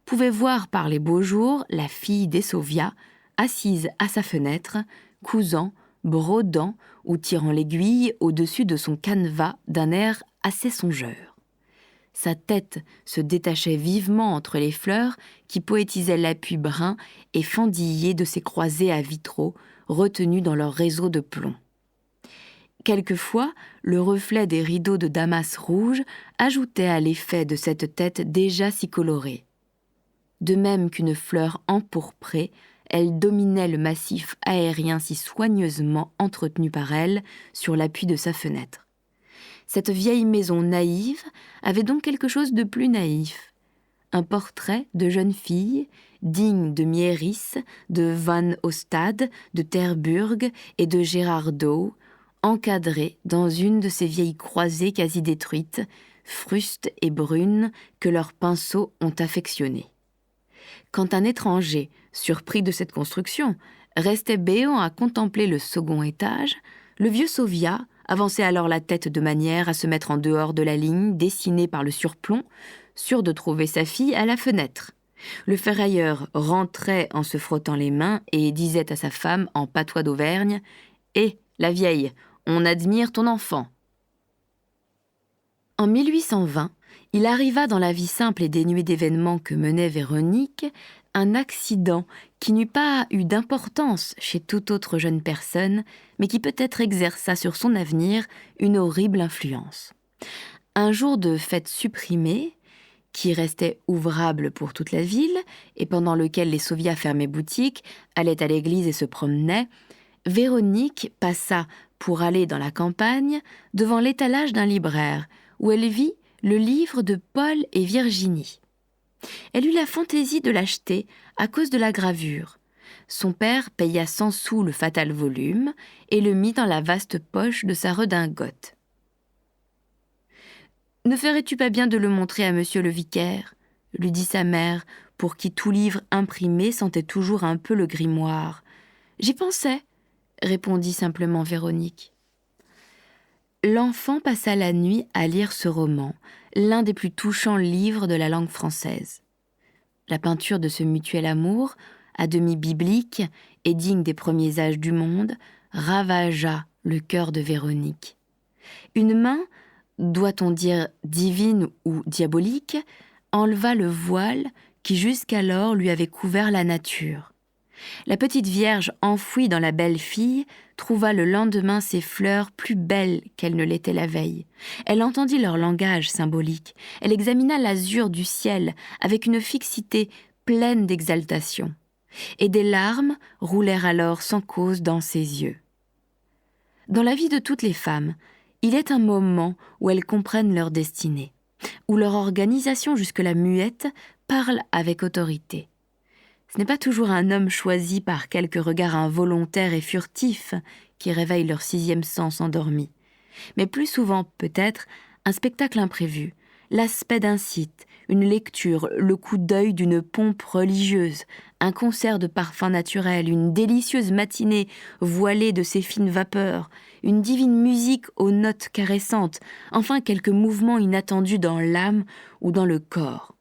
pouvaient voir par les beaux jours la fille d'Essovia, assise à sa fenêtre, cousant, brodant ou tirant l'aiguille au-dessus de son canevas d'un air assez songeur. Sa tête se détachait vivement entre les fleurs qui poétisaient l'appui brun et fendillé de ses croisées à vitraux retenus dans leur réseau de plomb. Quelquefois, le reflet des rideaux de damas rouge ajoutait à l'effet de cette tête déjà si colorée. De même qu'une fleur empourprée, elle dominait le massif aérien si soigneusement entretenu par elle sur l'appui de sa fenêtre. Cette vieille maison naïve avait donc quelque chose de plus naïf. Un portrait de jeune fille, digne de Mieris, de Van Ostade, de Terburg et de Gérardot, encadré dans une de ces vieilles croisées quasi détruites, frustes et brunes que leurs pinceaux ont affectionnées. Quand un étranger, surpris de cette construction, restait béant à contempler le second étage, le vieux Sovia avançait alors la tête de manière à se mettre en dehors de la ligne dessinée par le surplomb, sûr de trouver sa fille à la fenêtre. Le ferrailleur rentrait en se frottant les mains et disait à sa femme en patois d'Auvergne « Eh, la vieille, on admire ton enfant !» En 1820, il arriva dans la vie simple et dénuée d'événements que menait Véronique un accident qui n'eut pas eu d'importance chez toute autre jeune personne, mais qui peut-être exerça sur son avenir une horrible influence. Un jour de fête supprimée, qui restait ouvrable pour toute la ville, et pendant lequel les Soviats fermaient boutique, allaient à l'église et se promenaient, Véronique passa, pour aller dans la campagne, devant l'étalage d'un libraire, où elle vit le livre de Paul et Virginie. Elle eut la fantaisie de l'acheter à cause de la gravure, Son père paya 100 sous le fatal volume et le mit dans la vaste poche de sa redingote. « Ne ferais-tu pas bien de le montrer à monsieur le vicaire ?» lui dit sa mère, pour qui tout livre imprimé sentait toujours un peu le grimoire. « J'y pensais, » répondit simplement Véronique. L'enfant passa la nuit à lire ce roman, l'un des plus touchants livres de la langue française. La peinture de ce mutuel amour, à demi biblique et digne des premiers âges du monde, ravagea le cœur de Véronique. Une main, doit-on dire divine ou diabolique, enleva le voile qui jusqu'alors lui avait couvert la nature. La petite Vierge enfouie dans la belle fille trouva le lendemain ses fleurs plus belles qu'elles ne l'étaient la veille. Elle entendit leur langage symbolique. Elle examina l'azur du ciel avec une fixité pleine d'exaltation. Et des larmes roulèrent alors sans cause dans ses yeux. Dans la vie de toutes les femmes, il est un moment où elles comprennent leur destinée, où leur organisation jusque-là muette parle avec autorité. Ce n'est pas toujours un homme choisi par quelque regard involontaire et furtif qui réveille leur 6e sens endormi, mais plus souvent, peut-être, un spectacle imprévu, l'aspect d'un site, une lecture, le coup d'œil d'une pompe religieuse, un concert de parfums naturels, une délicieuse matinée voilée de ses fines vapeurs, une divine musique aux notes caressantes, enfin quelques mouvements inattendus dans l'âme ou dans le corps.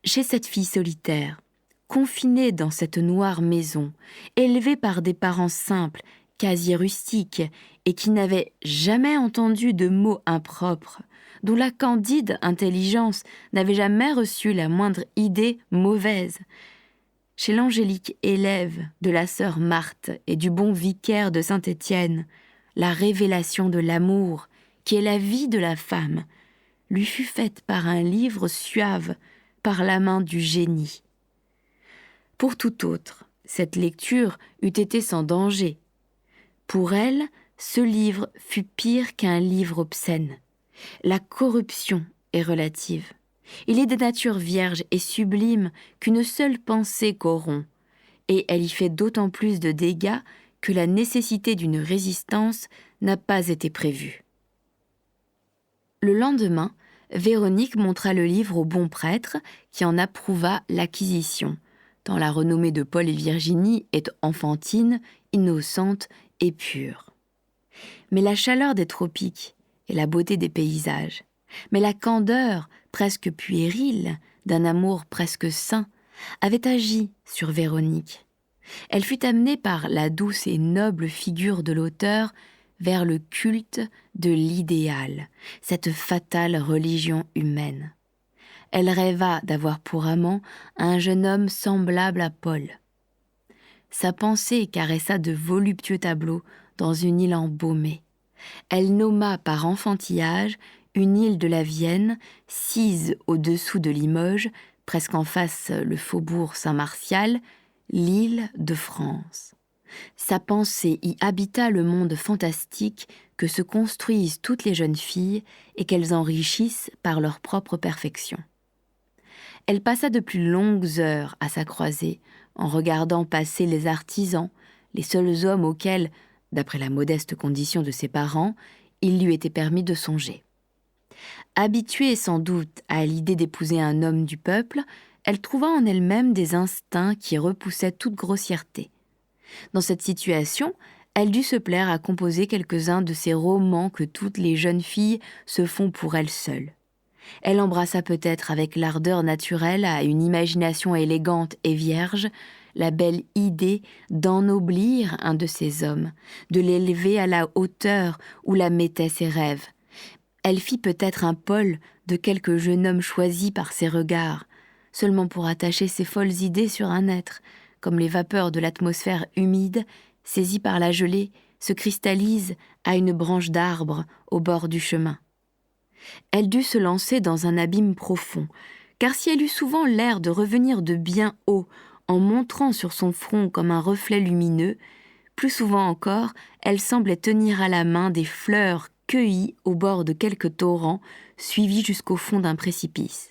Chez cette fille solitaire, confinée dans cette noire maison, élevée par des parents simples, quasi rustiques, et qui n'avaient jamais entendu de mots impropres, dont la candide intelligence n'avait jamais reçu la moindre idée mauvaise. Chez l'angélique élève de la sœur Marthe et du bon vicaire de Saint-Étienne, la révélation de l'amour, qui est la vie de la femme, lui fut faite par un livre suave, par la main du génie. Pour tout autre, cette lecture eût été sans danger. Pour elle, ce livre fut pire qu'un livre obscène. La corruption est relative. Il est de nature vierge et sublime qu'une seule pensée corrompt, et elle y fait d'autant plus de dégâts que la nécessité d'une résistance n'a pas été prévue. Le lendemain, Véronique montra le livre au bon prêtre qui en approuva l'acquisition, tant la renommée de Paul et Virginie est enfantine, innocente et pure. Mais la chaleur des tropiques et la beauté des paysages, mais la candeur presque puérile d'un amour presque saint avait agi sur Véronique. Elle fut amenée par la douce et noble figure de l'auteur vers le culte de l'idéal, cette fatale religion humaine. Elle rêva d'avoir pour amant un jeune homme semblable à Paul. Sa pensée caressa de voluptueux tableaux dans une île embaumée. Elle nomma par enfantillage une île de la Vienne, sise au-dessous de Limoges, presque en face le faubourg Saint-Martial, l'île de France. Sa pensée y habita le monde fantastique que se construisent toutes les jeunes filles et qu'elles enrichissent par leur propre perfection. Elle passa de plus longues heures à sa croisée, en regardant passer les artisans, les seuls hommes auxquels, d'après la modeste condition de ses parents, il lui était permis de songer. Habituée sans doute à l'idée d'épouser un homme du peuple, elle trouva en elle-même des instincts qui repoussaient toute grossièreté. Dans cette situation, elle dut se plaire à composer quelques-uns de ces romans que toutes les jeunes filles se font pour elles seules. Elle embrassa peut-être avec l'ardeur naturelle à une imagination élégante et vierge la belle idée d'ennoblir un de ces hommes, de l'élever à la hauteur où la mettaient ses rêves. Elle fit peut-être un Paul de quelque jeune homme choisi par ses regards, seulement pour attacher ses folles idées sur un être, comme les vapeurs de l'atmosphère humide, saisies par la gelée, se cristallisent à une branche d'arbre au bord du chemin. Elle dut se lancer dans un abîme profond, car si elle eut souvent l'air de revenir de bien haut en montrant sur son front comme un reflet lumineux, plus souvent encore, elle semblait tenir à la main des fleurs cueillies au bord de quelque torrent, suivies jusqu'au fond d'un précipice.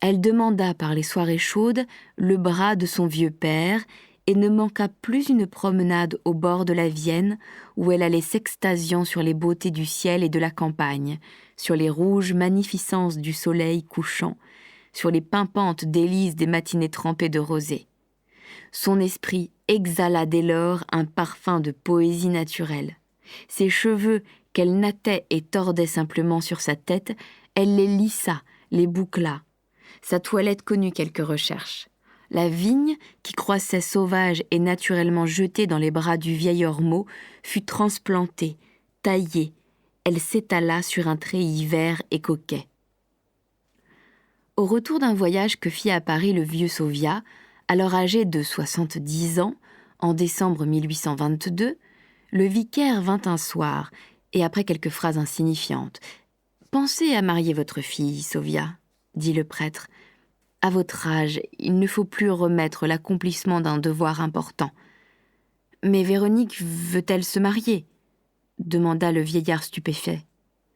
Elle demanda par les soirées chaudes le bras de son vieux père et ne manqua plus une promenade au bord de la Vienne où elle allait s'extasiant sur les beautés du ciel et de la campagne, sur les rouges magnificences du soleil couchant, sur les pimpantes délices des matinées trempées de rosée. Son esprit exhala dès lors un parfum de poésie naturelle. Ses cheveux, qu'elle nattait et tordait simplement sur sa tête, elle les lissa, les boucla. Sa toilette connut quelques recherches. La vigne, qui croissait sauvage et naturellement jetée dans les bras du vieil ormeau, fut transplantée, taillée. Elle s'étala sur un treillis vert et coquet. Au retour d'un voyage que fit à Paris le vieux Sauvia, alors âgé de 70 ans, en décembre 1822, le vicaire vint un soir, et après quelques phrases insignifiantes, « Pensez à marier votre fille, Sauvia, » dit le prêtre. « À votre âge, il ne faut plus remettre l'accomplissement d'un devoir important. »« Mais Véronique veut-elle se marier ?» demanda le vieillard stupéfait.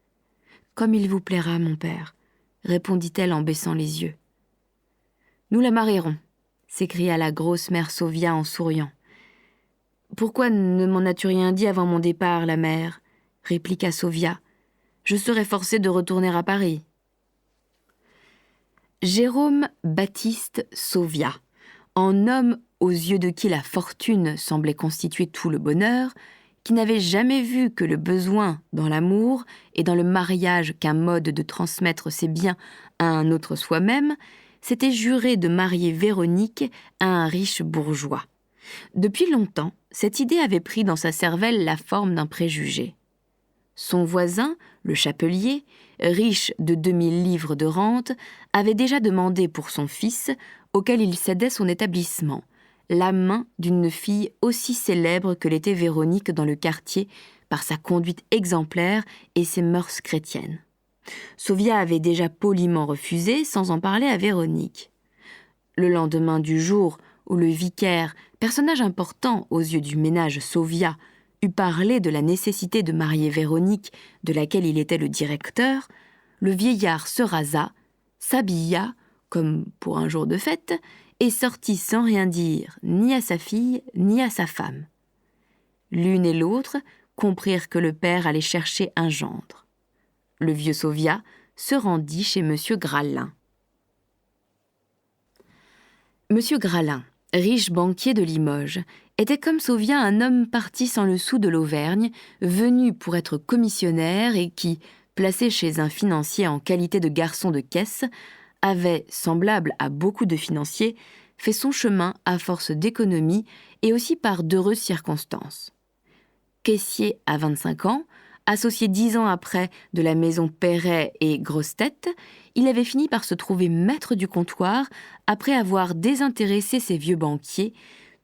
« Comme il vous plaira, mon père, » répondit-elle en baissant les yeux. « Nous la marierons, » s'écria la grosse mère Sauvia en souriant. « Pourquoi ne m'en as-tu rien dit avant mon départ, la mère ?» répliqua Sauvia. « Je serais forcée de retourner à Paris. » Jérôme Baptiste Sauvia, en homme aux yeux de qui la fortune semblait constituer tout le bonheur, qui n'avait jamais vu que le besoin dans l'amour et dans le mariage qu'un mode de transmettre ses biens à un autre soi-même, s'était juré de marier Véronique à un riche bourgeois. Depuis longtemps, cette idée avait pris dans sa cervelle la forme d'un préjugé. Son voisin, le chapelier, riche de 2000 livres de rente, avait déjà demandé pour son fils, auquel il cédait son établissement, la main d'une fille aussi célèbre que l'était Véronique dans le quartier par sa conduite exemplaire et ses mœurs chrétiennes. Sauvia avait déjà poliment refusé, sans en parler à Véronique. Le lendemain du jour où le vicaire, personnage important aux yeux du ménage Sauvia, eut parlé de la nécessité de marier Véronique, de laquelle il était le directeur, le vieillard se rasa, s'habilla, comme pour un jour de fête, et sortit sans rien dire ni à sa fille ni à sa femme. L'une et l'autre comprirent que le père allait chercher un gendre. Le vieux Sauvia se rendit chez M. Gralin. M. Gralin, riche banquier de Limoges, était comme Sauvia un homme parti sans le sou de l'Auvergne, venu pour être commissionnaire et qui, placé chez un financier en qualité de garçon de caisse, avait, semblable à beaucoup de financiers, fait son chemin à force d'économie et aussi par d'heureuses circonstances. Caissier à 25 ans, associé 10 ans après de la maison Perret et Grosse-Tête, il avait fini par se trouver maître du comptoir après avoir désintéressé ses vieux banquiers,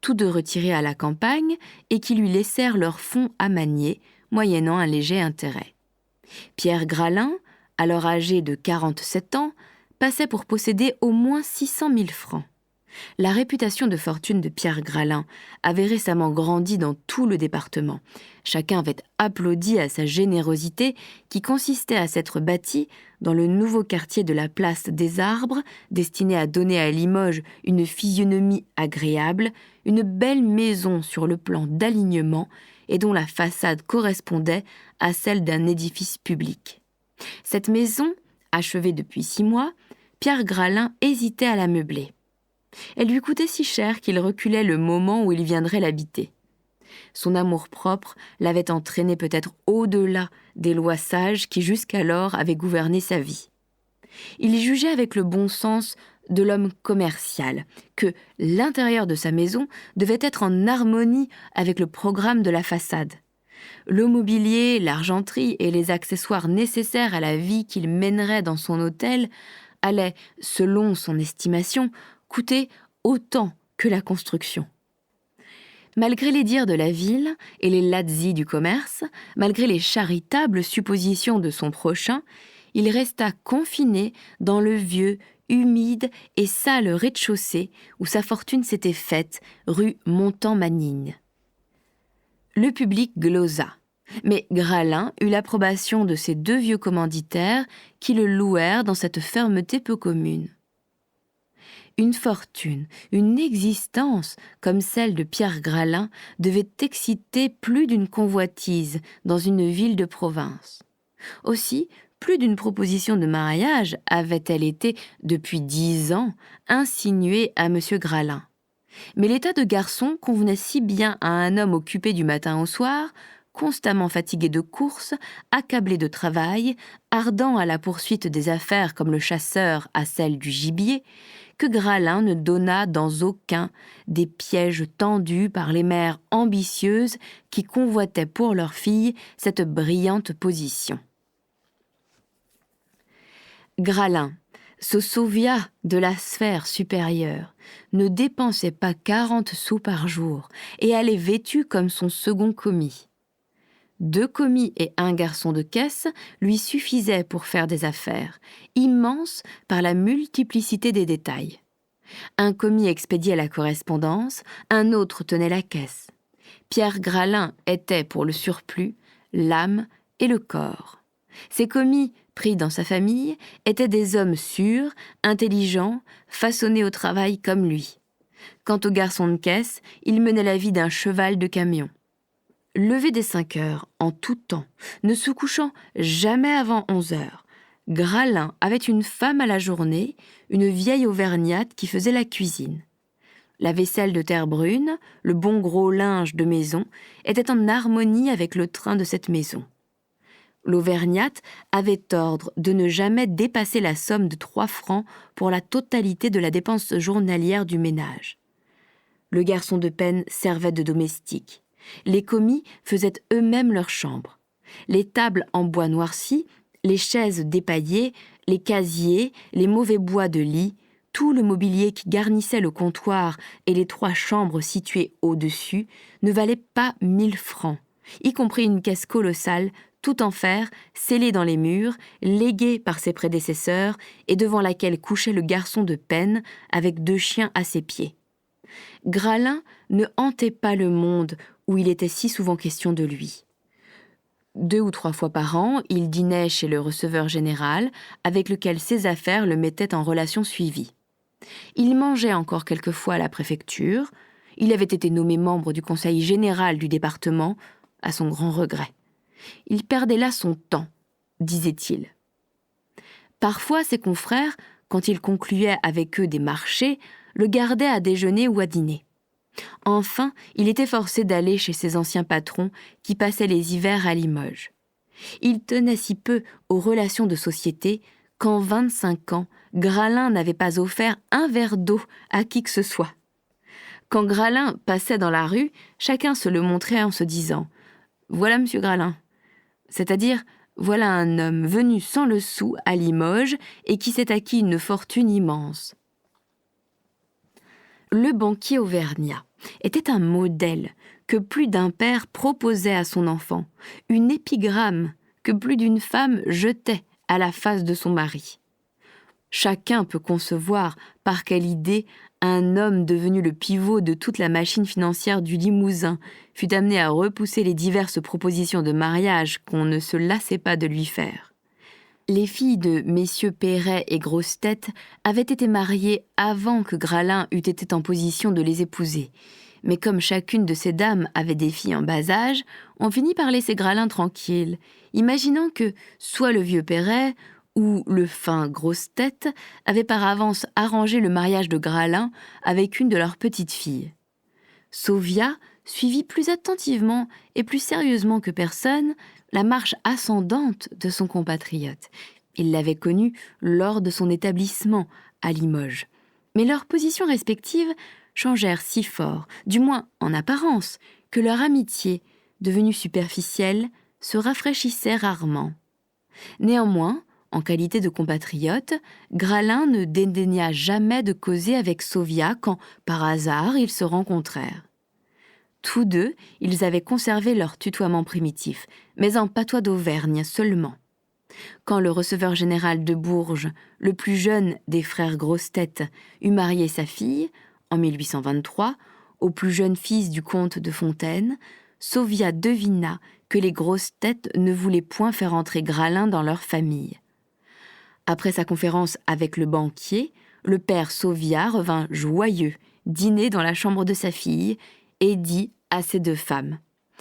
tous deux retirés à la campagne et qui lui laissèrent leurs fonds à manier, moyennant un léger intérêt. Pierre Gralin, alors âgé de 47 ans, passait pour posséder au moins 600 000 francs. La réputation de fortune de Pierre Gralin avait récemment grandi dans tout le département. Chacun avait applaudi à sa générosité qui consistait à s'être bâti dans le nouveau quartier de la place des Arbres, destiné à donner à Limoges une physionomie agréable, une belle maison sur le plan d'alignement et dont la façade correspondait à celle d'un édifice public. Cette maison, achevée depuis 6 mois, Pierre Gralin hésitait à la meubler. Elle lui coûtait si cher qu'il reculait le moment où il viendrait l'habiter. Son amour-propre l'avait entraîné peut-être au-delà des lois sages qui jusqu'alors avaient gouverné sa vie. Il jugeait avec le bon sens de l'homme commercial que l'intérieur de sa maison devait être en harmonie avec le programme de la façade. Le mobilier, l'argenterie et les accessoires nécessaires à la vie qu'il mènerait dans son hôtel allaient, selon son estimation, coûter autant que la construction. Malgré les dires de la ville et les lazzi du commerce, malgré les charitables suppositions de son prochain, il resta confiné dans le vieux, humide et sale rez-de-chaussée où sa fortune s'était faite, rue Montant-Manigne. Le public glosa, mais Gralin eut l'approbation de ses 2 vieux commanditaires qui le louèrent dans cette fermeté peu commune. Une fortune, une existence comme celle de Pierre Gralin devait exciter plus d'une convoitise dans une ville de province. Aussi, plus d'une proposition de mariage avait-elle été, depuis 10 ans, insinuée à M. Gralin. Mais l'état de garçon convenait si bien à un homme occupé du matin au soir, constamment fatigué de courses, accablé de travail, ardent à la poursuite des affaires comme le chasseur à celle du gibier, que Gralin ne donna dans aucun des pièges tendus par les mères ambitieuses qui convoitaient pour leur fille cette brillante position. Gralin se souvia de la sphère supérieure, ne dépensait pas 40 sous par jour et allait vêtu comme son second commis. 2 commis et 1 garçon de caisse lui suffisaient pour faire des affaires, immenses par la multiplicité des détails. Un commis expédiait la correspondance, un autre tenait la caisse. Pierre Gralin était, pour le surplus, l'âme et le corps. Ces commis, pris dans sa famille, étaient des hommes sûrs, intelligents, façonnés au travail comme lui. Quant au garçon de caisse, il menait la vie d'un cheval de camion. Levé dès 5 heures, en tout temps, ne se couchant jamais avant 11 heures, Gralin avait une femme à la journée, une vieille auvergnate qui faisait la cuisine. La vaisselle de terre brune, le bon gros linge de maison, étaient en harmonie avec le train de cette maison. L'auvergnate avait ordre de ne jamais dépasser la somme de 3 francs pour la totalité de la dépense journalière du ménage. Le garçon de peine servait de domestique. Les commis faisaient eux-mêmes leur chambre. Les tables en bois noirci, les chaises dépaillées, les casiers, les mauvais bois de lit, tout le mobilier qui garnissait le comptoir et les 3 chambres situées au-dessus ne valait pas 1000 francs, y compris une caisse colossale, tout en fer, scellée dans les murs, léguée par ses prédécesseurs et devant laquelle couchait le garçon de peine avec 2 chiens à ses pieds. Gralin ne hantait pas le monde où il était si souvent question de lui. 2 ou 3 fois par an, il dînait chez le receveur général, avec lequel ses affaires le mettaient en relation suivie. Il mangeait encore quelquefois à la préfecture. Il avait été nommé membre du conseil général du département, à son grand regret. Il perdait là son temps, disait-il. Parfois, ses confrères, quand il concluait avec eux des marchés, le gardaient à déjeuner ou à dîner. Enfin, il était forcé d'aller chez ses anciens patrons qui passaient les hivers à Limoges. Il tenait si peu aux relations de société qu'en 25 ans, Gralin n'avait pas offert un verre d'eau à qui que ce soit. Quand Gralin passait dans la rue, chacun se le montrait en se disant « Voilà monsieur Gralin », c'est-à-dire « Voilà un homme venu sans le sou à Limoges et qui s'est acquis une fortune immense ». Le banquier auvergnat était un modèle que plus d'un père proposait à son enfant, une épigramme que plus d'une femme jetait à la face de son mari. Chacun peut concevoir par quelle idée un homme devenu le pivot de toute la machine financière du Limousin fut amené à repousser les diverses propositions de mariage qu'on ne se lassait pas de lui faire. Les filles de messieurs Perret et Grossetête avaient été mariées avant que Gralin eût été en position de les épouser. Mais comme chacune de ces dames avait des filles en bas âge, on finit par laisser Gralin tranquille, imaginant que soit le vieux Perret ou le fin Grossetête avait par avance arrangé le mariage de Gralin avec une de leurs petites filles. Sauvia suivit plus attentivement et plus sérieusement que personne la marche ascendante de son compatriote. Il l'avait connu lors de son établissement à Limoges. Mais leurs positions respectives changèrent si fort, du moins en apparence, que leur amitié, devenue superficielle, se rafraîchissait rarement. Néanmoins, en qualité de compatriote, Gralin ne dédaigna jamais de causer avec Sauvia quand, par hasard, ils se rencontrèrent. Tous deux, ils avaient conservé leur tutoiement primitif, mais en patois d'Auvergne seulement. Quand le receveur général de Bourges, le plus jeune des frères Grossetête, eut marié sa fille, en 1823, au plus jeune fils du comte de Fontaine, Sauvia devina que les Grossetête ne voulaient point faire entrer Gralin dans leur famille. Après sa conférence avec le banquier, le père Sauvia revint joyeux, dîner dans la chambre de sa fille, et dit à ses deux femmes :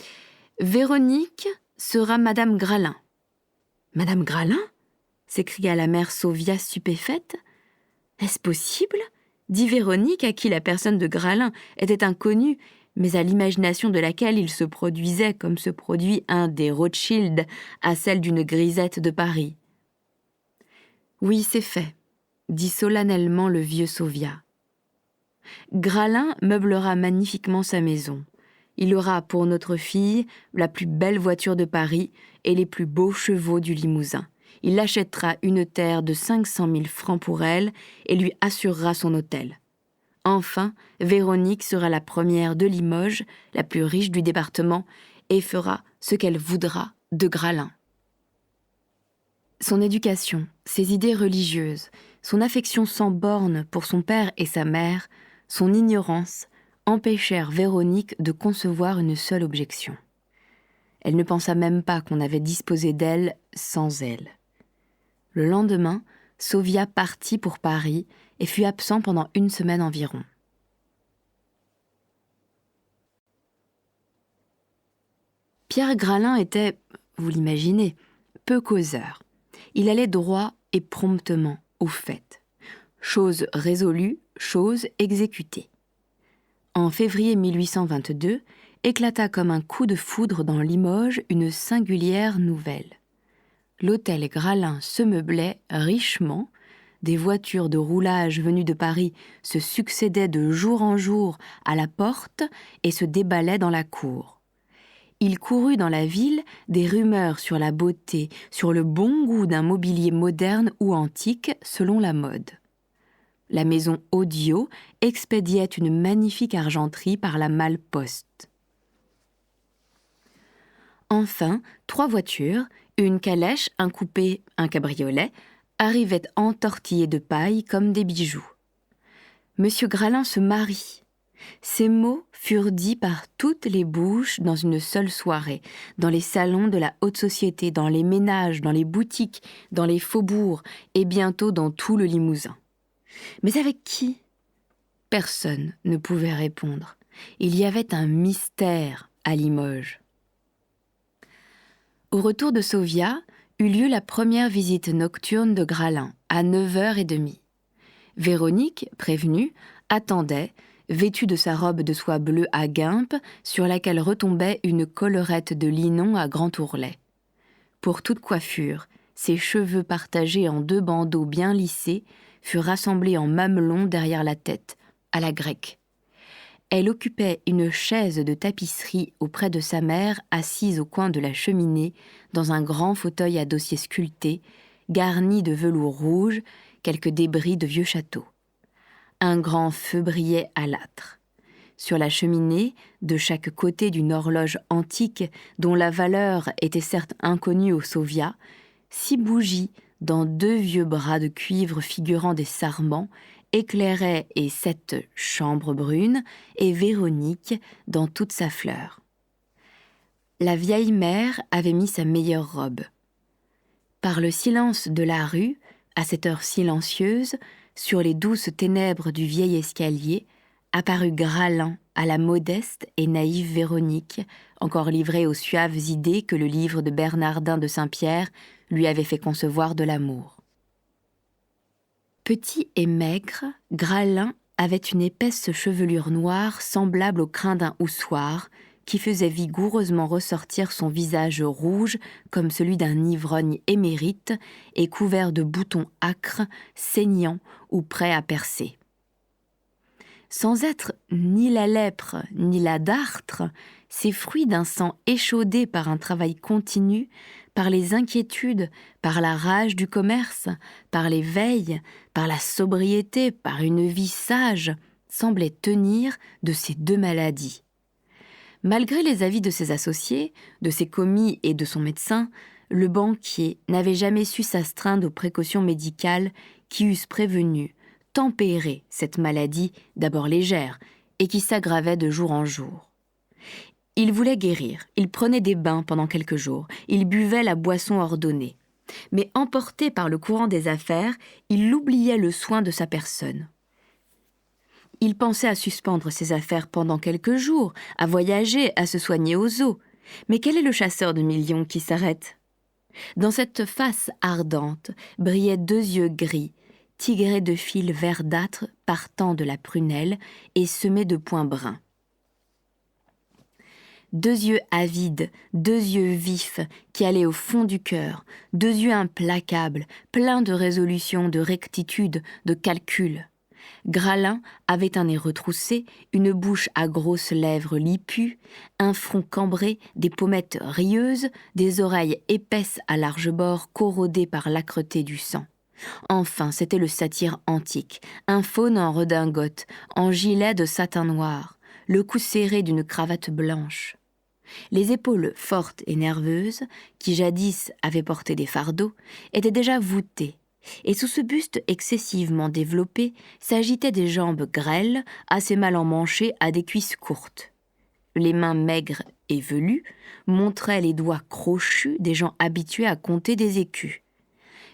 « Véronique sera Madame Gralin. »« Madame Gralin ?» s'écria la mère Sauvia stupéfaite. « Est-ce possible ?» dit Véronique, à qui la personne de Gralin était inconnue, mais à l'imagination de laquelle il se produisait comme se produit un des Rothschild à celle d'une grisette de Paris. « Oui, c'est fait, » dit solennellement le vieux Sauvia. « Gralin meublera magnifiquement sa maison. Il aura pour notre fille la plus belle voiture de Paris et les plus beaux chevaux du Limousin. Il achètera une terre de 500 000 francs pour elle et lui assurera son hôtel. Enfin, Véronique sera la première de Limoges, la plus riche du département, et fera ce qu'elle voudra de Gralin. » Son éducation, ses idées religieuses, son affection sans bornes pour son père et sa mère, son ignorance, empêchèrent Véronique de concevoir une seule objection. Elle ne pensa même pas qu'on avait disposé d'elle sans elle. Le lendemain, Sauvia partit pour Paris et fut absent pendant 1 semaine environ. Pierre Gralin était, vous l'imaginez, peu causeur. Il allait droit et promptement au fait. Chose résolue, chose exécutée. En février 1822, éclata comme un coup de foudre dans Limoges une singulière nouvelle. L'hôtel Gralin se meublait richement, des voitures de roulage venues de Paris se succédaient de jour en jour à la porte et se déballaient dans la cour. Il courut dans la ville des rumeurs sur la beauté, sur le bon goût d'un mobilier moderne ou antique selon la mode. La maison Audio expédiait une magnifique argenterie par la malle-poste. Enfin, 3 voitures, une calèche, un coupé, un cabriolet, arrivaient entortillées de paille comme des bijoux. Monsieur Gralin se marie. Ces mots furent dits par toutes les bouches dans une seule soirée, dans les salons de la haute société, dans les ménages, dans les boutiques, dans les faubourgs et bientôt dans tout le Limousin. Mais avec qui ? Personne ne pouvait répondre. Il y avait un mystère à Limoges. Au retour de Sauvia, eut lieu la première visite nocturne de Gralin, à 9h30. Véronique, prévenue, attendait, vêtue de sa robe de soie bleue à guimpe, sur laquelle retombait une collerette de linon à grand ourlet. Pour toute coiffure, ses cheveux partagés en 2 bandeaux bien lissés furent rassemblés en mamelon derrière la tête, à la grecque. Elle occupait une chaise de tapisserie auprès de sa mère, assise au coin de la cheminée, dans un grand fauteuil à dossier sculpté, garni de velours rouge, quelques débris de vieux châteaux. Un grand feu brillait à l'âtre. Sur la cheminée, de chaque côté d'une horloge antique, dont la valeur était certes inconnue aux Sauvia, 6 bougies, dans 2 vieux bras de cuivre figurant des sarments, éclairaient et 7 chambres brunes, et Véronique dans toute sa fleur. La vieille mère avait mis sa meilleure robe. Par le silence de la rue, à cette heure silencieuse, sur les douces ténèbres du vieil escalier, apparut Gralin à la modeste et naïve Véronique, encore livrée aux suaves idées que le livre de Bernardin de Saint-Pierre lui avait fait concevoir de l'amour. Petit et maigre, Gralin avait une épaisse chevelure noire semblable au crin d'un houssoir, qui faisait vigoureusement ressortir son visage rouge comme celui d'un ivrogne émérite et couvert de boutons âcres, saignants ou prêts à percer. Sans être ni la lèpre ni la dartre, ces fruits d'un sang échaudé par un travail continu, par les inquiétudes, par la rage du commerce, par les veilles, par la sobriété, par une vie sage, semblaient tenir de ces 2 maladies. Malgré les avis de ses associés, de ses commis et de son médecin, le banquier n'avait jamais su s'astreindre aux précautions médicales qui eussent prévenu, tempéré cette maladie d'abord légère et qui s'aggravait de jour en jour. Il voulait guérir, il prenait des bains pendant quelques jours, il buvait la boisson ordonnée. Mais emporté par le courant des affaires, il oubliait le soin de sa personne. Il pensait à suspendre ses affaires pendant quelques jours, à voyager, à se soigner aux eaux. Mais quel est le chasseur de millions qui s'arrête ? Dans cette face ardente brillaient 2 yeux gris, tigrés de fils verdâtres partant de la prunelle et semés de points bruns. 2 yeux avides, 2 yeux vifs qui allaient au fond du cœur, 2 yeux implacables, pleins de résolution, de rectitude, de calcul. Gralin avait un nez retroussé, une bouche à grosses lèvres lipues, un front cambré, des pommettes rieuses, des oreilles épaisses à large bord corrodées par l'âcreté du sang. Enfin, c'était le satyre antique, un faune en redingote, en gilet de satin noir, le cou serré d'une cravate blanche. Les épaules fortes et nerveuses, qui jadis avaient porté des fardeaux, étaient déjà voûtées, et sous ce buste excessivement développé s'agitaient des jambes grêles, assez mal emmanchées à des cuisses courtes. Les mains maigres et velues montraient les doigts crochus des gens habitués à compter des écus.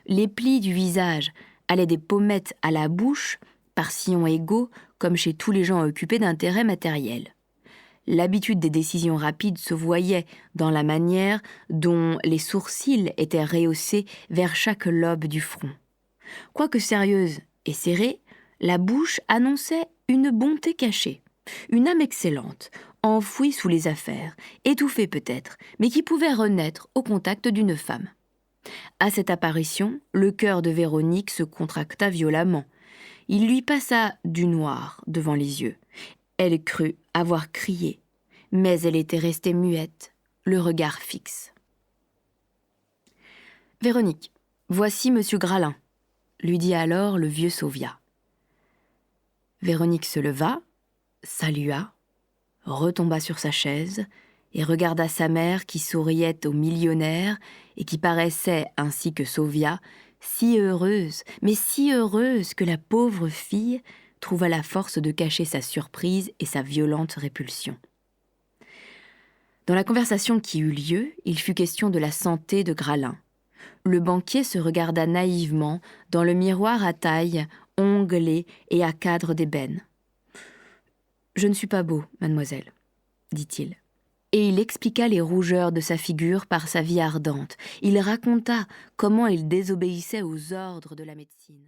Les plis du visage allaient des pommettes à la bouche, par sillons égaux, comme chez tous les gens occupés d'intérêts matériels. L'habitude des décisions rapides se voyait dans la manière dont les sourcils étaient rehaussés vers chaque lobe du front. Quoique sérieuse et serrée, la bouche annonçait une bonté cachée, une âme excellente, enfouie sous les affaires, étouffée peut-être, mais qui pouvait renaître au contact d'une femme. À cette apparition, le cœur de Véronique se contracta violemment. Il lui passa du noir devant les yeux. Elle crut avoir crié, mais elle était restée muette, le regard fixe. « Véronique, voici monsieur Gralin », lui dit alors le vieux Sauviat. Véronique se leva, salua, retomba sur sa chaise et regarda sa mère qui souriait au millionnaire et qui paraissait, ainsi que Sauviat, si heureuse, mais si heureuse que la pauvre fille trouva la force de cacher sa surprise et sa violente répulsion. Dans la conversation qui eut lieu, il fut question de la santé de Gralin. Le banquier se regarda naïvement dans le miroir à taille, onglé et à cadre d'ébène. « Je ne suis pas beau, mademoiselle, » dit-il. Et il expliqua les rougeurs de sa figure par sa vie ardente. Il raconta comment il désobéissait aux ordres de la médecine.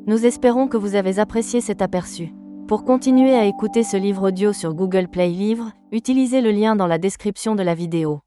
Nous espérons que vous avez apprécié cet aperçu. Pour continuer à écouter ce livre audio sur Google Play Livres, utilisez le lien dans la description de la vidéo.